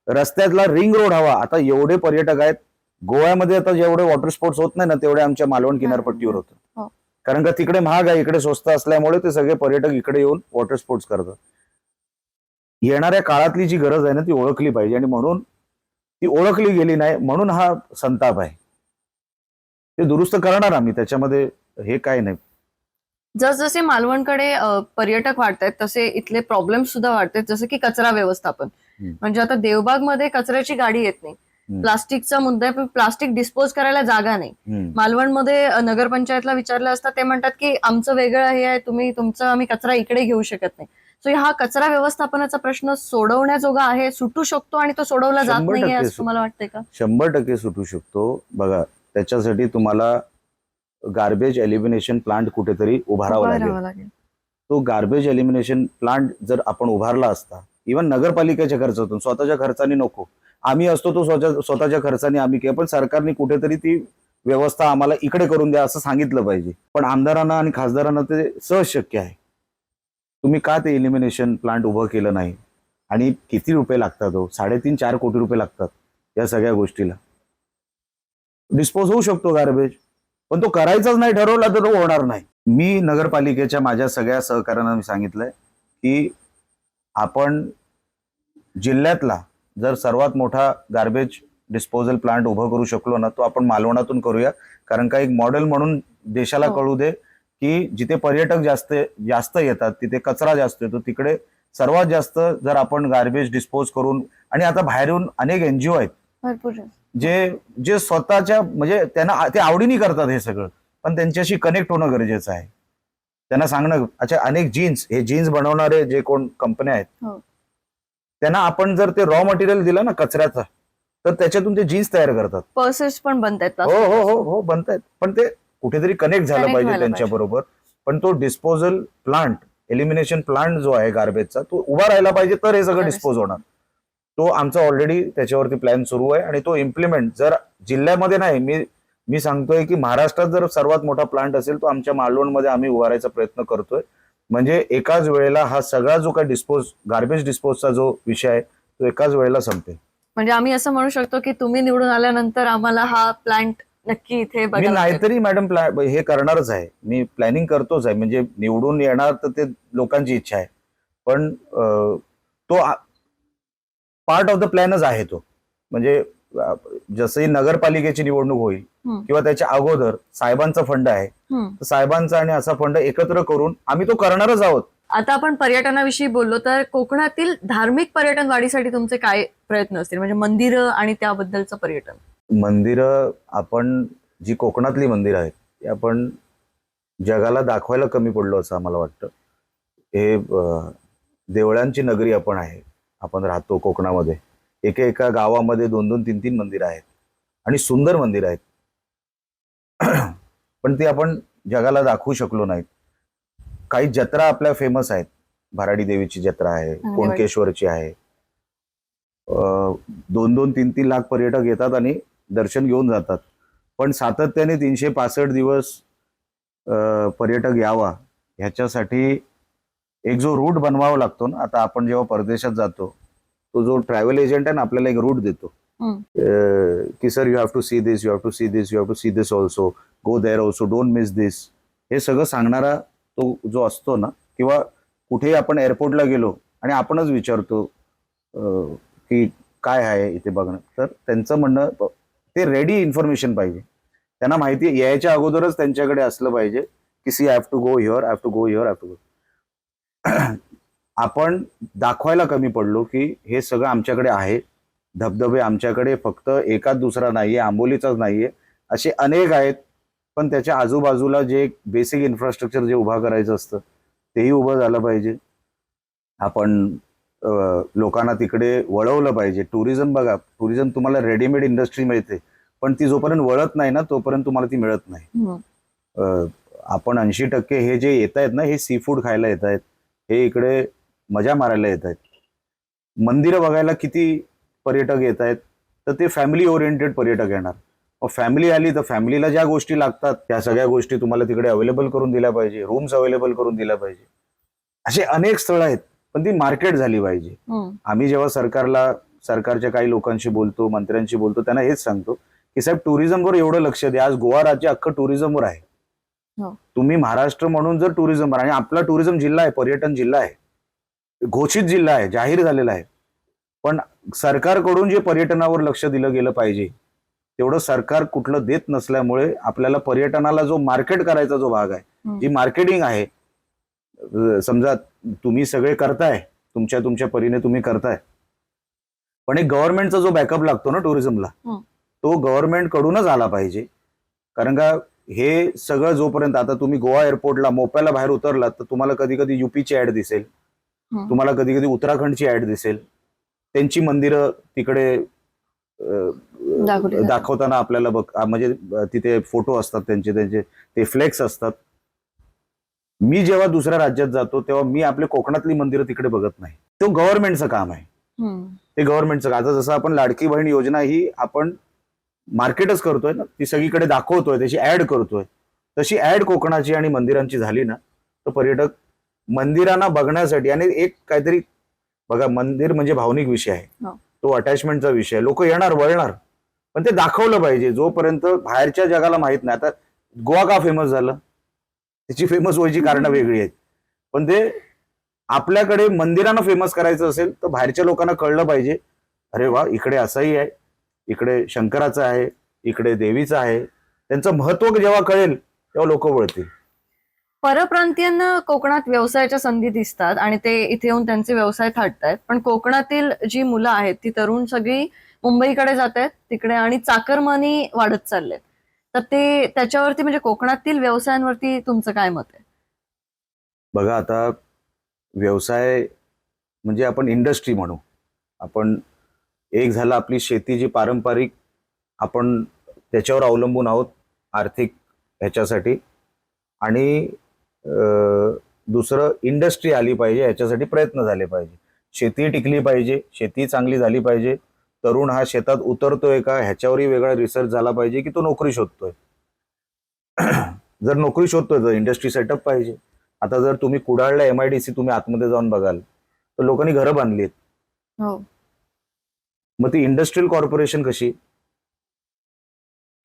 रस्त्यातला रिंग रोड हवा. आता एवढे पर्यटक आहेत, गोव्यामध्ये आता जेवढे वॉटर स्पोर्ट्स होत नाही ना तेवढे आमच्या मालवण किनारपट्टीवर होतं. कारण का तिकडे महाग आहे, इकडे स्वस्त असल्यामुळे ते सगळे पर्यटक इकडे येऊन वॉटर स्पोर्ट्स करतात. येणाऱ्या काळातली जी गरज आहे ना ती ओळखली पाहिजे आणि म्हणून ती ओळखली गेली नाही, म्हणून हा संताप आहे. ते दुरुस्त करणार आम्ही, त्याच्यामध्ये हे काय नाही. जसजसे मालवणकडे पर्यटक वाढतायत तसे इथले प्रॉब्लेम सुद्धा वाढतात, जसं की कचरा व्यवस्थापन. म्हणजे आता देवबाग मध्ये कचऱ्याची गाडी येत नाही, प्लास्टिकचा मुद्दा आहे, पण प्लास्टिक डिस्पोज करायला जागा नाही. मालवणमध्ये नगरपंचायतला विचारलं असता ते म्हणतात की आमचं वेगळं हे आहे, तुम्ही तुमचं आम्ही कचरा इकडे घेऊ शकत नाही. सो हा कचरा व्यवस्थापनाचा प्रश्न सोडवण्याजोगा आहे, सुटू शकतो आणि तो सोडवला जात 100% नाहीये असं तुम्हाला वाटतंय का? 100% सुटू शकतो. बघा, त्याच्यासाठी तुम्हाला गार्बेज एलिमिनेशन प्लांट कुठेतरी उभारावा उभा लागेल. राहावं लागेल. तो गार्बेज एलिमिनेशन प्लांट जर आपण उभारला असता, इव्हन नगरपालिकेच्या खर्चातून, स्वतःच्या खर्चाने नको, आम्ही असतो तो स्वतःच्या खर्चाने आम्ही केलं, पण सरकारने कुठेतरी ती व्यवस्था आम्हाला इकडे करून द्या असं सांगितलं पाहिजे. पण आमदारांना आणि खासदारांना ते सहज शक्य आहे. तुम्ही का ते एलिमिनेशन प्लांट उभं केलं नाही? आणि किती रुपये लागतात हो? 3.5-4 कोटी रुपये लागतात या सगळ्या गोष्टीला. डिस्पोज होऊ शकतो गार्बेज, पण तो करायचाच नाही ठरवला तर तो होणार नाही. मी नगरपालिकेच्या माझ्या सगळ्या सहकाऱ्यांना मी सांगितलंय की आपण जिल्ह्यातला जर सर्वात मोठा गार्बेज डिस्पोजल प्लांट उभं करू शकलो ना, तो आपण मालवणातून करूया. कारण का एक मॉडेल म्हणून देशाला हो. कळू दे की जिथे पर्यटक जास्त जास्त येतात, तिथे कचरा जास्त येतो, तिकडे सर्वात जास्त जर आपण गार्बेज डिस्पोज करून, आणि आता बाहेरून अनेक एनजीओ आहेत भरपूर. जे जे स्वतःच्या म्हणजे त्यांना ते आवडीने करतात हे सगळं, पण त्यांच्याशी कनेक्ट होणं गरजेचं आहे. त्यांना सांगणं, अच्छा अनेक जीन्स बनवणारे जे कोण कंपन्या आहेत, हो. त्यांना आपण जर ते रॉ मटेरियल दिलं ना कचऱ्याचं, तर त्याच्यातून ते जीन्स तयार करतात. पर्सेस पण बनतायत. हो हो हो हो बनतायत, पण ते कुठेतरी कनेक्ट झालं Connect पाहिजे व्हायला त्यांच्या बरोबर. पण तो डिस्पोजल प्लांट, एलिमिनेशन प्लांट जो आहे गार्बेजचा, तो उभा राहायला पाहिजे, तर हे सगळं डिस्पोज होणार. तो आमचा ऑलरेडी त्याच्यावरती प्लॅन सुरू आहे आणि तो इम्प्लिमेंट जर जिल्ह्यामध्ये नाही, मी सांगतोय की महाराष्ट्रात जर सर्वात मोठा प्लांट असेल तो आमच्या मालवणमध्ये आम्ही उभारायचा प्रयत्न करतोय. म्हणजे एकाच वेळेला हा सगळा जो काही गार्बेज डिस्पोजचा जो विषय आहे तो एकाच वेळेला संपेल. म्हणजे आम्ही असं म्हणू शकतो की तुम्ही निवडून आल्यानंतर आम्हाला हा प्लांट नक्की इथे मी बघायला मिळेल. नाहीतरी मॅडम हे करणारच आहे, मी प्लॅनिंग करतोच आहे. म्हणजे निवडून येणार तर ते लोकांची इच्छा आहे, पण तो पार्ट ऑफ द प्लॅनच आहे तो. म्हणजे जसंही नगरपालिकेची निवडणूक होईल हम्म. किंवा त्याच्या अगोदर साहेबांचा फंड आहे, हम्म. तर साहेबांचा आणि असा फंड एकत्र करून आम्ही तो करणारच आहोत. आता आपण पर्यटनाविषयी बोललो तर कोकणातील धार्मिक पर्यटन वाढीसाठी तुमचे काय प्रयत्न असतील, म्हणजे मंदिरं आणि त्याबद्दलचं पर्यटन? मंदिरं, आपण जी कोकणातली मंदिरं आहेत ती आपण जगाला दाखवायला कमी पडलो असं आम्हाला वाटतं. हे देवळांची नगरी आपण राहतो कोकणामध्ये. एका गावामध्ये 2-2, 3-3 मंदिरं आहेत आणि सुंदर मंदिरं आहेत. पण ती आपण जगाला दाखवू शकलो नाहीत. काही जत्रा आपल्या फेमस आहेत. भराडी देवीची जत्रा आहे, कोणकेश्वरची आहे. 2-2, 3-3 लाख पर्यटक येतात आणि दर्शन घेऊन जातात. पण सातत्याने 365 दिवस पर्यटक यावा ह्याच्यासाठी एक जो रूट बनवावा लागतो ना. आता आपण जेव्हा परदेशात जातो, तो जो ट्रॅव्हल एजंट आहे ना आपल्याला एक रूट देतो की sir, you have to see this, you have to see this, you have to see this also, go there also, don't miss this, हे सगळं सांगणारा तो जो असतो ना. किंवा कुठेही आपण एअरपोर्टला गेलो आणि आपणच विचारतो की काय आहे इथे बघणं, तर त्यांचं म्हणणं, ते रेडी इन्फॉर्मेशन पाहिजे. त्यांना माहिती यायच्या अगोदरच त्यांच्याकडे असलं पाहिजे की see, I have to go here, I have to go here, I have to go. आपण दाखवायला कमी पडलो की हे सगळं आमच्याकडे आहे. धबधबे आमच्याकडे फक्त एकाच दुसरा नाहीये, आंबोलीचाच नाहीये, असे अनेक आहेत. पण त्याच्या आजूबाजूला जे बेसिक इन्फ्रास्ट्रक्चर जे उभा करायचं असतं तेही उभं झालं पाहिजे. आपण लोकांना तिकडे वळवलं पाहिजे. टुरिझम बघा, टुरिझम तुम्हाला रेडीमेड इंडस्ट्री मिळते, पण ती जोपर्यंत वळत नाही ना तोपर्यंत तुम्हाला ती मिळत नाही. आपण 80% हे जे येत आहेत ना, हे सी फूड खायला येत आहेत, हे इकडे मजा मारायला येत आहेत. मंदिरं बघायला किती पर्यटक येत आहेत, तर ते फॅमिली ओरिएंटेड पर्यटक येणार. फॅमिली आली तर फॅमिलीला ज्या गोष्टी लागतात त्या सगळ्या गोष्टी तुम्हाला तिकडे अवेलेबल करून दिल्या पाहिजे, रूम्स अवेलेबल करून दिल्या पाहिजे. असे अनेक स्थळं आहेत, पण ती मार्केट झाली पाहिजे. आम्ही जेव्हा सरकारच्या काही लोकांशी बोलतो, मंत्र्यांशी बोलतो, त्यांना हेच सांगतो की साहेब, टुरिझमवर एवढं लक्ष द्या. आज गोवा राज्य अख्खं टुरिझमवर आहे. तुम्ही महाराष्ट्र म्हणून जर टुरिझम, आणि आपला टुरिझम जिल्हा आहे, पर्यटन जिल्हा आहे, घोषित जिल्हा आहे, जाहीर झालेला आहे. पण सरकारकडून जे पर्यटनावर लक्ष दिलं गेलं पाहिजे तेवढं सरकार कुठलं देत नसल्यामुळे आपल्याला पर्यटनाला जो मार्केट करायचा जो भाग आहे, जी मार्केटिंग आहे, समजा तुम्ही सगळे करताय, तुमच्या परीने तुम्ही करताय, पण एक गव्हर्नमेंटचा जो बॅकअप लागतो ना टुरिझमला, तो गव्हर्नमेंट कडूनच आला पाहिजे. कारण का हे सगळं जोपर्यंत, आता तुम्ही गोवा एअरपोर्टला मोप्याला बाहेर उतरलात तर तुम्हाला कधी कधी युपीची ऍड दिसेल, तुम्हाला कधी कधी उत्तराखंडची ऍड दिसेल, त्यांची मंदिरं तिकडे दाखवताना आपल्याला म्हणजे तिथे फोटो असतात त्यांचे त्यांचे ते फ्लेक्स असतात. मी जेव्हा दुसऱ्या राज्यात जातो तेव्हा मी आपले कोकणातली मंदिरं तिकडे बघत नाही. तो गव्हर्नमेंटचं काम आहे, ते गव्हर्नमेंटचं. आता जसं आपण लाडकी बहीण योजना ही आपण मार्केटच करतोय ना, ती सगळीकडे दाखवतोय, त्याची ऍड करतोय, तशी ऍड कोकणाची आणि मंदिरांची झाली ना तर पर्यटक मंदिरांना बघण्यासाठी, आणि एक काहीतरी बघा, मंदिर म्हणजे भावनिक विषय आहे, तो अटॅचमेंटचा विषय आहे. लोक येणार वळणार, पण ते दाखवलं पाहिजे. जोपर्यंत बाहेरच्या जगाला माहित नाही. आता गोवा का फेमस झालं, त्याची फेमस व्हायची कारणं वेगळी आहेत, पण ते आपल्याकडे मंदिरांना फेमस करायचं असेल तर बाहेरच्या लोकांना कळलं पाहिजे, अरे वा, इकडे असंही आहे, इकडे शंकराचं आहे, इकडे देवीचं आहे. त्यांचं महत्व जेव्हा कळेल तेव्हा लोक वळतील. परप्रांतीयांना कोकणात व्यवसायाच्या संधी दिसतात आणि ते इथे येऊन त्यांचे व्यवसाय थाटतायत, पण कोकणातील जी मुलं आहेत ती तरुण सगळी मुंबईकडे जात आहेत तिकडे, आणि चाकरमानी वाढत चाललेत. तर ते त्याच्यावरती म्हणजे कोकणातील व्यवसायांवरती तुमचं काय मत आहे? बघा, आता व्यवसाय म्हणजे आपण इंडस्ट्री म्हणू. आपण एक झालं आपली शेती जी पारंपरिक, आपण त्याच्यावर अवलंबून आहोत आर्थिक ह्याच्यासाठी, आणि दुसरं इंडस्ट्री आली पाहिजे, ह्याच्यासाठी प्रयत्न झाले पाहिजे. शेती टिकली पाहिजे, शेती चांगली झाली पाहिजे. तरुण हा शेतात उतरतोय का ह्याच्यावरही वेगळा रिसर्च झाला पाहिजे, की तो नोकरी शोधतोय. जर नोकरी शोधतोय तर इंडस्ट्री सेटअप पाहिजे. आता जर तुम्ही कुडाळला MIDC तुम्ही आतमध्ये जाऊन बघाल तर लोकांनी घरं बांधली आहेत. मग ती इंडस्ट्रियल कॉर्पोरेशन कशी,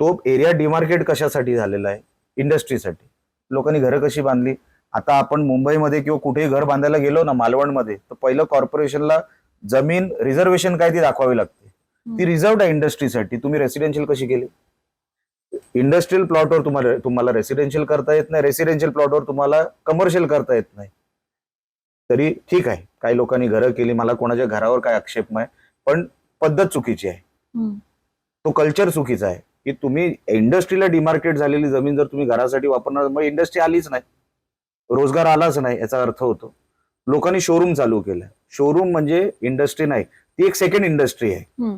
तो एरिया डिमार्केट कशासाठी झालेला आहे, इंडस्ट्रीसाठी. लोकांनी घरं कशी बांधली. आता आपण मुंबईमध्ये किंवा कुठेही घर बांधायला गेलो ना, मालवणमध्ये, तर पहिलं कॉर्पोरेशनला जमीन रिझर्वेशन काय ती दाखवावी लागते. ती रिझर्व्ड आहे इंडस्ट्रीसाठी. तुम्ही रेसिडेन्शियल कशी केली? इंडस्ट्रियल प्लॉटवर तुम्हाला रेसिडेन्शियल करता येत नाही, रेसिडेन्शियल प्लॉटवर तुम्हाला कमर्शियल करता येत नाही. तरी ठीक आहे, काही लोकांनी घरं केली, मला कोणाच्या घरावर काय आक्षेप नाही, पण पद्धत चुकीची आहे. तो कल्चर चुकीचा आहे की तुम्ही इंडस्ट्रीला डिमार्केट झालेली जमीन जर तुम्ही घरासाठी वापरणार, मग इंडस्ट्री आलीच नाही, रोजगार आलाच नाही, याचा अर्थ होतो. लोकांनी शोरूम चालू केलं. शोरूम म्हणजे इंडस्ट्री नाही, ती एक सेकंड इंडस्ट्री आहे,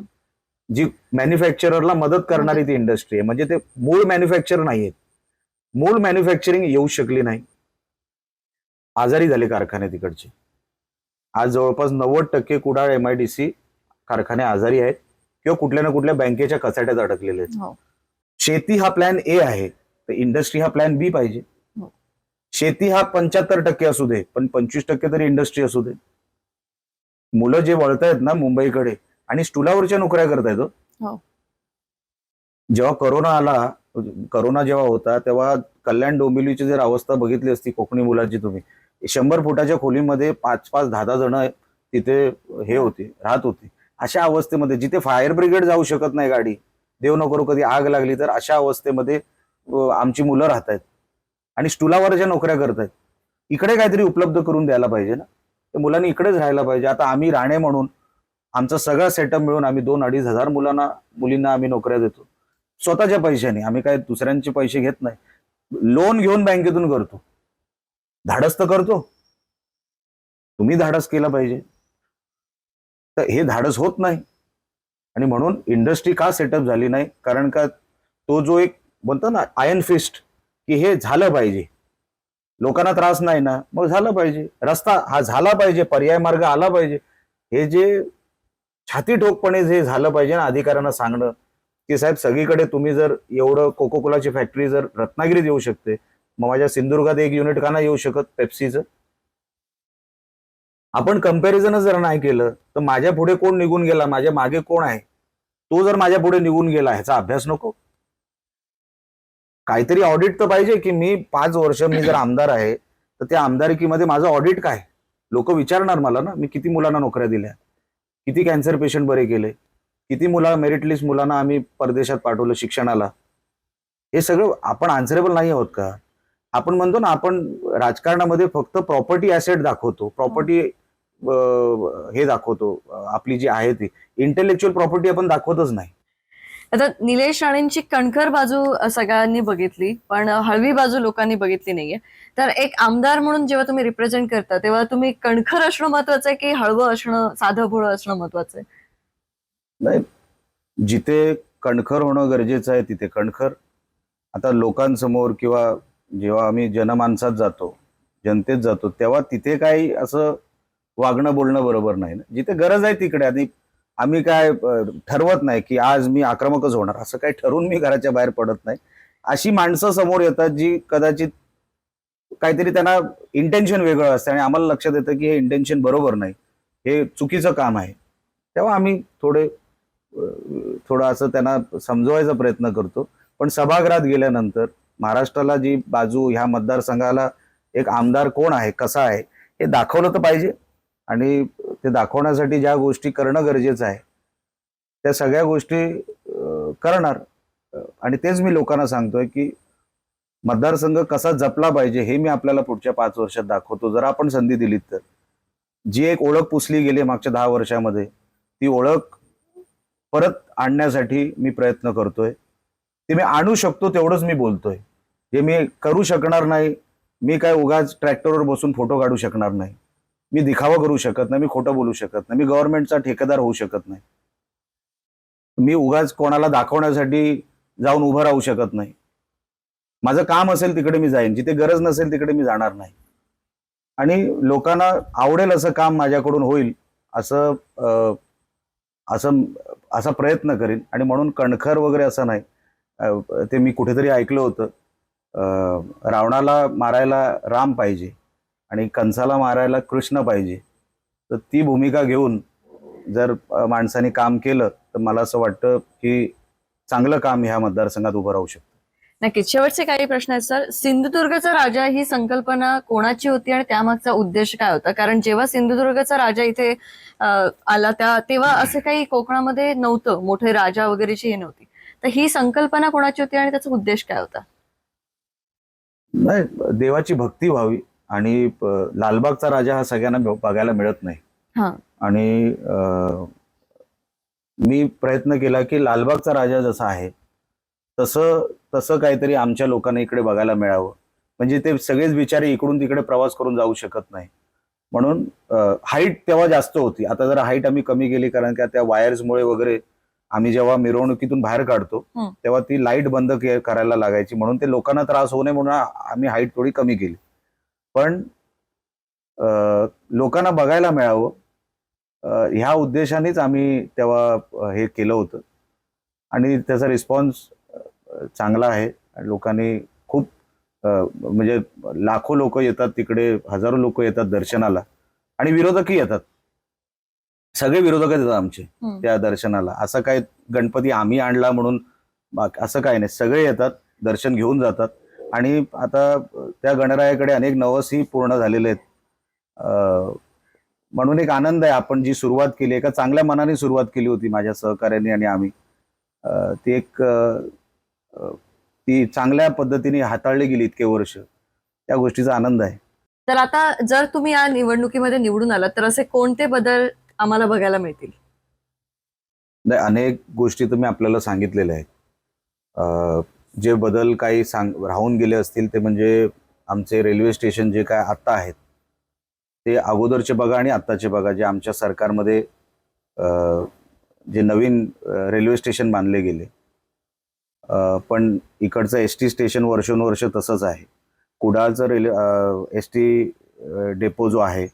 जी मॅन्युफॅक्चररला मदत करणारी ती इंडस्ट्री आहे. म्हणजे ते मूळ मॅन्युफॅक्चर नाहीये, मूळ मॅन्युफॅक्चरिंग येऊ शकली नाही. आजारी झाले कारखाने तिकडचे. आज जवळपास 90% कुडाळ MIDC कारखाने आजारी आहेत किंवा कुठल्या ना कुठल्या बँकेच्या कचाट्यात अडकलेले आहेत. शेती हा प्लॅन A आहे, तर इंडस्ट्री हा प्लॅन B पाहिजे. शेती हा 75% असू दे, पण 25% तरी इंडस्ट्री असू दे. मुलं जे वळतायत ना मुंबईकडे आणि स्टुलावरच्या नोकऱ्या करतायत. जेव्हा करोना जेव्हा होता तेव्हा कल्याण डोंबिवलीची जर अवस्था बघितली असती कोकणी मुलांची, तुम्ही 100 फुटाच्या खोलीमध्ये 5-5, 10-10 जण तिथे हे होते, राहत होते. अशा अवस्थेमध्ये जिथे फायर ब्रिगेड जाऊ शकत नाही गाडी, देव न करो कधी आग लागली तर, अशा अवस्थेमध्ये आमची मुलं राहत आहेत आणि स्टुलावरच्या नोकऱ्या करतायत. इकडे काहीतरी उपलब्ध करून द्यायला पाहिजे ना, तर मुलांनी इकडेच राहायला पाहिजे. आता आम्ही राणे म्हणून आमचा सगळा सेटअप मिळून आम्ही 2-2.5 हजार मुलींना आम्ही नोकऱ्या देतो स्वतःच्या पैशाने. आम्ही काय दुसऱ्यांचे पैसे घेत नाही, लोन घेऊन बँकेतून करतो. धाडस तर करतो, तुम्ही धाडस केलं पाहिजे. तर हे धाडस होत नाही, आणि म्हणून इंडस्ट्री का सेटअप झाली नाही, कारण का तो जो एक बोलतो ना आयर्न फिस्ट, की हे झालं पाहिजे, लोकांना त्रास नाही ना, मग झालं पाहिजे. रस्ता हा झाला पाहिजे, पर्याय मार्ग आला पाहिजे. हे जे छाती ठोकपणे जे झालं पाहिजे ना, अधिकाऱ्यांना सांगणं की साहेब सगळीकडे तुम्ही जर एवढं कोको कोलाची फॅक्टरी जर रत्नागिरीत येऊ शकते, मग माझ्या सिंधुदुर्गात एक युनिट का नाही येऊ शकत पेप्सीचं? आपण कंपॅरिझनच जर नाही केलं तर माझ्या पुढे कोण निघून गेला, माझ्या मागे कोण आहे, तो जर माझ्या पुढे निघून गेला, ह्याचा अभ्यास नको? काहीतरी ऑडिट तर पाहिजे की मी 5 वर्ष मी जर आमदार आहे तर त्या आमदारकीमध्ये माझं ऑडिट काय? लोक विचारणार मला ना, मी किती मुलांना नोकऱ्या दिल्या, किती कॅन्सर पेशंट बरे केले, किती मेरिट लिस्ट मुलांना आम्ही परदेशात पाठवलं शिक्षणाला. हे सगळं आपण आन्सरेबल नाही आहोत का? आपण म्हणतो ना, आपण राजकारणामध्ये फक्त प्रॉपर्टी ऍसेट दाखवतो, प्रॉपर्टी हे दाखवतो, आपली जी आहे ती इंटेलेक्च्युअल प्रॉपर्टी आपण दाखवतच नाही. आता निलेश राणेंची कणखर बाजू सगळ्यांनी बघितली, पण हळवी बाजू लोकांनी बघितली नाहीये. तर एक आमदार म्हणून जेव्हा तुम्ही रिप्रेझेंट करता तेव्हा तुम्ही कणखर असणं महत्वाचं आहे की हळवं असणं, साधं भोळं असणं महत्वाचं आहे? नाही, जिथे कणखर होणं गरजेचं आहे तिथे कणखर. आता लोकांसमोर किंवा जेव्हा आम्ही जनमानसात जातो, जनतेत जातो, तेव्हा तिथे काही असं वागणं बोलणं बरोबर नाही ना. जिथे गरज आहे तिकडे. आणि आम्ही काय ठरवत नाही की आज मी आक्रमकच होणार, असं काही ठरवून मी घराच्या बाहेर पडत नाही. अशी माणसं समोर येतात जी कदाचित काहीतरी त्यांना इंटेन्शन वेगळं असतं आणि आम्हाला लक्षात येतं की हे इंटेन्शन बरोबर नाही, हे चुकीचं काम आहे. तेव्हा आम्ही थोडं असं त्यांना समजवायचा प्रयत्न करतो. पण सभागृहात गेल्यानंतर महाराष्ट्राला जी बाजू, ह्या मतदारसंघाला एक आमदार कोण आहे, कसा आहे, हे दाखवलं तर पाहिजे. आणि ते दाखवण्यासाठी ज्या गोष्टी करणं गरजेचं आहे त्या सगळ्या गोष्टी करणार. आणि तेच मी लोकांना सांगतोय की मतदारसंघ कसा जपला पाहिजे हे मी आपल्याला पुढच्या 5 वर्षात दाखवतो, जर आपण संधी दिलीत तर. जी एक ओळख पुसली गेली मागच्या 10 वर्षामध्ये, ती ओळख परत आणण्यासाठी मी प्रयत्न करतोय. ते मी आणू शकतो तेवढंच मी बोलतोय. जे मी करू शकणार नाही, मी काय उगाच ट्रॅक्टरवर बसून फोटो काढू शकणार नाही, मी दिखावा करू शकत नाही, मी खोटं बोलू शकत नाही, मी गव्हर्नमेंटचा ठेकेदार होऊ शकत नाही, मी उगाच कोणाला दाखवण्यासाठी जाऊन उभं राहू शकत नाही. माझं काम असेल तिकडे मी जाईन, जिथे गरज नसेल तिकडे मी जाणार नाही. आणि लोकांना आवडेल असं काम माझ्याकडून होईल असं असं असा प्रयत्न करीन. आणि म्हणून कणखर वगैरे असं नाही. ते मी कुठेतरी ऐकलं होतं, रावणाला मारायला राम पाहिजे आणि कंसाला मारायला कृष्ण पाहिजे. तर ती भूमिका घेऊन जर माणसाने काम केलं तर मला असं वाटतं की चांगलं काम ह्या मतदारसंघात उभं राहू शकतं. नक्कीच. शेवटचे काही प्रश्न आहेत सर. सिंधुदुर्गचा राजा ही संकल्पना कोणाची होती आणि त्यामागचा उद्देश काय होता? कारण जेव्हा सिंधुदुर्गचा राजा इथे आला तेव्हा असं काही कोकणामध्ये नव्हतं, मोठे राजा वगैरेची हे नव्हती. तर ही संकल्पना कोणाची होती आणि त्याचा उद्देश काय होता? नाही, देवाची भक्ती व्हावी. आणि लालबागचा राजा हा सगळ्यांना बघायला मिळत नाही. हा. आणि मी प्रयत्न केला की लालबागचा राजा जसा आहे तसं तसं काहीतरी आमच्या लोकांना इकडे बघायला मिळावं. म्हणजे ते सगळेच बिचारे इकडून तिकडे प्रवास करून जाऊ शकत नाही. म्हणून हाईट तेव्हा जास्त होती. आता जरा हाईट आम्ही कमी केली, कारण का त्या वायर्समुळे वगैरे आम्ही जेव्हा मिरवणुकीतून बाहेर काढतो तेव्हा ती लाईट बंद करायला लागायची. म्हणून ते लोकांना त्रास होऊ नये म्हणून आम्ही हाईट थोडी कमी केली. पण लोकांना बघायला मिळावं ह्या उद्देशानेच आम्ही तेव्हा हे केलं होतं. आणि त्याचा रिस्पॉन्स चांगला आहे. लोकांनी खूप म्हणजे लाखो लोक येतात तिकडे, हजारो लोक येतात दर्शनाला. आणि विरोधकही येतात, सगळे विरोधक येतात आमचे त्या दर्शनाला. असं काय गणपती आम्ही आणला म्हणून असं काय नाही, सगळे येतात, दर्शन घेऊन जातात. आणि आता त्या गणरायाकडे अनेक नवसही पूर्ण झालेले आहेत. म्हणून एक आनंद आहे. आपण जी सुरुवात केली, एका चांगल्या मनाने सुरुवात केली होती माझ्या सहकार्याने आणि आम्ही, ती चांगल्या पद्धतीने हाताळली गेली इतके वर्ष. त्या गोष्टीचा आनंद आहे. तर आता जर तुम्ही या निवडणुकीमध्ये निवडून आलात तर असे कोणते बदल आम्हाला बघायला मिळतील? नाही, अनेक गोष्टी तुम्ही आपल्याला सांगितलेल्या आहेत. जे बदल काही राहून गेले असतील ते म्हणजे आमचे रेल्वे स्टेशन जे काय आत्ता आहेत ते अगोदरचे बघा आणि आत्ताचे बघा. जे आमच्या सरकारमध्ये जे नवीन रेल्वे स्टेशन बांधले गेले, पण इकडचं एस.टी. स्टेशन वर्षोनवर्ष तसंच आहे. कुडाळचं एस.टी. डेपो जो आहे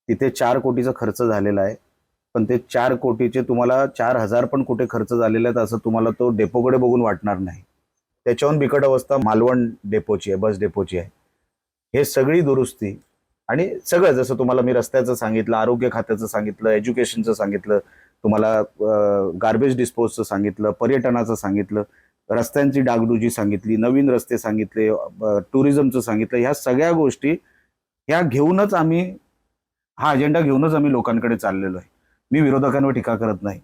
तिथे 4 कोटीचा खर्च झालेला आहे. पण ते 4 कोटीचे तुम्हाला 4,000 पण कुठे खर्च झालेले आहेत असं तुम्हाला तो डेपोकडे बघून वाटणार नाही. त्याच्याहून बिकट अवस्था मालवण डेपोची आहे, बस डेपोची आहे. हे सगळी दुरुस्ती आणि सगळं, जसं तुम्हाला मी रस्त्याचं सांगितलं, आरोग्य खात्याचं सांगितलं, एज्युकेशनचं सांगितलं, तुम्हाला गार्बेज डिस्पोजचं सांगितलं, पर्यटनाचं सांगितलं, रस्त्यांची डागडुजी सांगितली, नवीन रस्ते सांगितले, टुरिझमचं सांगितलं. ह्या सगळ्या गोष्टी ह्या घेऊनच आम्ही, हा अजेंडा घेऊनच आम्ही लोकांकडे चाललेलो आहे. मी विरोधकांवर टीका करत नाही.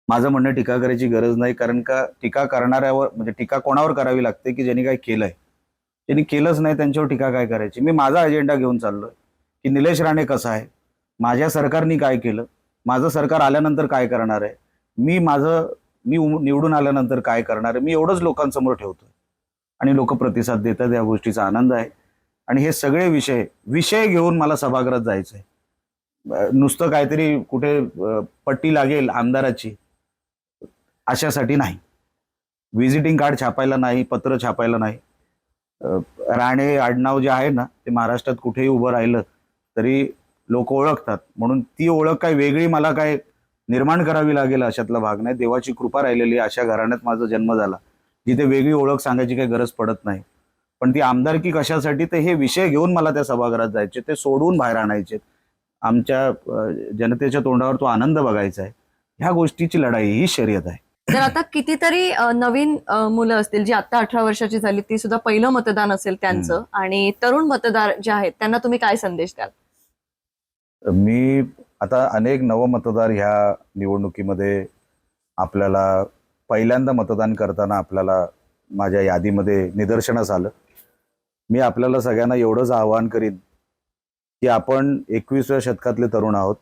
माझं म्हणणं टीका करायची गरज नाही, कारण का टीका करणाऱ्यावर, म्हणजे टीका कोणावर करावी लागते की ज्यांनी काय केलंय. ज्यांनी केलंच नाही त्यांच्यावर टीका काय करायची. मी माझा अजेंडा घेऊन चाललोय की निलेश राणे कसा आहे, माझ्या सरकारने काय केलं, माझं सरकार आल्यानंतर काय करणार आहे, मी माझं मी निवडून आल्यानंतर काय करणार आहे, मी एवढंच लोकांसमोर ठेवतोय आणि लोक प्रतिसाद देतात, या गोष्टीचा आनंद आहे. आणि हे सगळे विषय घेऊन मला सभागृहात जायचंय. नुसतं काहीतरी कुठे पट्टी लागेल आमदाराची अशासाठी नाही, व्हिजिटिंग कार्ड छापायला नाही, पत्र छापायला नाही. राणे आडनाव जे आहे ना, ते महाराष्ट्रात कुठेही उभं राहिलं तरी लोक ओळखतात. म्हणून ती ओळख काय वेगळी मला काय निर्माण करावी लागेल अशातला भाग नाही. देवाची कृपा राहिलेली अशा घराण्यात माझा जन्म झाला जिथे वेगळी ओळख सांगायची काही गरज पडत नाही. पण ती आमदारकी कशासाठी, तर हे विषय घेऊन मला त्या सभागृहात जायचे, ते सोडून बाहेर आणायचे. आमच्या जनतेच्या तोंडावर तो आनंद बघायचा आहे. ह्या गोष्टीची लढाई, ही शर्यत आहे. तर आता कितीतरी नवीन मुलं असतील जी आता 18 वर्षाची झाली, ती सुद्धा पहिलं मतदान असेल त्यांचं, आणि तरुण मतदार जे आहेत त्यांना तुम्ही काय संदेश द्याल? मी आता अनेक नवमतदार ह्या निवडणुकीमध्ये आपल्याला पहिल्यांदा मतदान करताना आपल्याला माझ्या यादीमध्ये निदर्शनास आलं. मी आपल्याला सगळ्यांना एवढंच आवाहन करीन की आपण 21व्या शतकातले तरुण आहोत.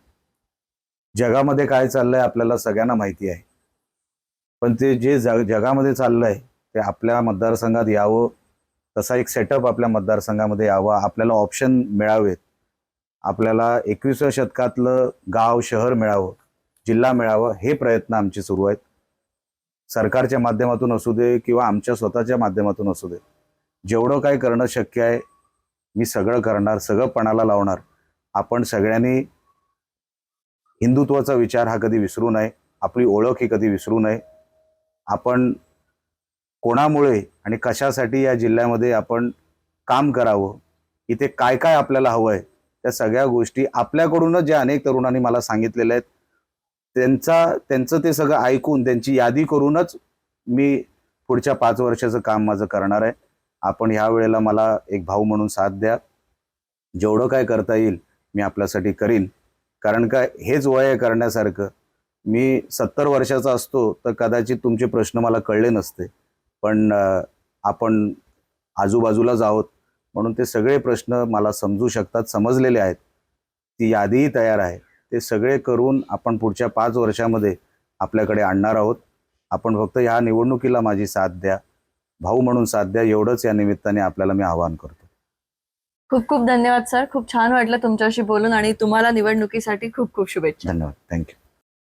जगामध्ये काय चाललंय आपल्याला सगळ्यांना माहिती आहे, पण ते जे जगामध्ये चाललंय ते आपल्या मतदारसंघात यावं, तसा एक सेटअप आपल्या मतदारसंघामध्ये यावा, आपल्याला ऑप्शन मिळावेत, आपल्याला 21व्या शतकातलं गाव शहर मिळावं, जिल्हा मिळावं, हे प्रयत्न आमचे सुरू आहेत. सरकारच्या माध्यमातून असू दे किंवा आमच्या स्वतःच्या माध्यमातून असू दे, जेवढं काय करणं शक्य आहे मी सगळं करणार, सगळं पणाला लावणार. आपण सगळ्यांनी हिंदुत्वाचा विचार हा कधी विसरू नये, आपली ओळख ही कधी विसरू नये. आपण कोणामुळे आणि कशासाठी या जिल्ह्यामध्ये आपण काम करावं, इथे काय काय आपल्याला हवं आहे, त्या सगळ्या गोष्टी आपल्याकडूनच ज्या अनेक तरुणांनी मला सांगितलेल्या आहेत त्यांचं ते सगळं ऐकून त्यांची यादी करूनच मी पुढच्या 5 वर्षाचं काम माझं करणार आहे. आपण ह्या वेळेला मला एक भाऊ म्हणून साथ द्या. जेवढं काय करता येईल मी आपल्यासाठी करीन. कारण काय हेच वय आहे करण्यासारखं. मी 70 वर्षाचा असतो तर कदाचित तुमचे प्रश्न मला कळले नसते, पण आपण आजूबाजूलाच आहोत म्हणून ते सगळे प्रश्न मला समजू शकतात, समजलेले आहेत. ती यादीही तयार आहे. ते सगळे करून आपण पुढच्या 5 वर्षामध्ये आपल्याकडे आणणार आहोत. आपण फक्त ह्या निवडणुकीला माझी साथ द्या, भाऊ म्हणून साथ द्या, एवढंच या निमित्ताने आपल्याला मी आवाहन करतो. खूप खूप धन्यवाद सर, खूप छान वाटलं तुमच्याशी बोलून, आणि तुम्हाला निवडणुकीसाठी खूप खूप शुभेच्छा. धन्यवाद. थँक्यू.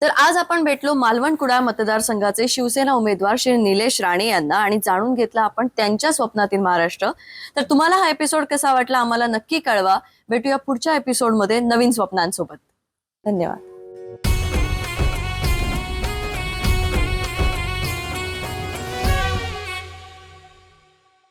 तर आज आपण भेटलो मालवण कुडाळ मतदारसंघाचे शिवसेना उमेदवार श्री निलेश राणे यांना, आणि जाणून घेतला आपण त्यांच्या स्वप्नातील महाराष्ट्र. तर तुम्हाला हा एपिसोड कसा वाटला आम्हाला नक्की कळवा. भेटूया पुढच्या एपिसोडमध्ये नवीन स्वप्नांसोबत. धन्यवाद.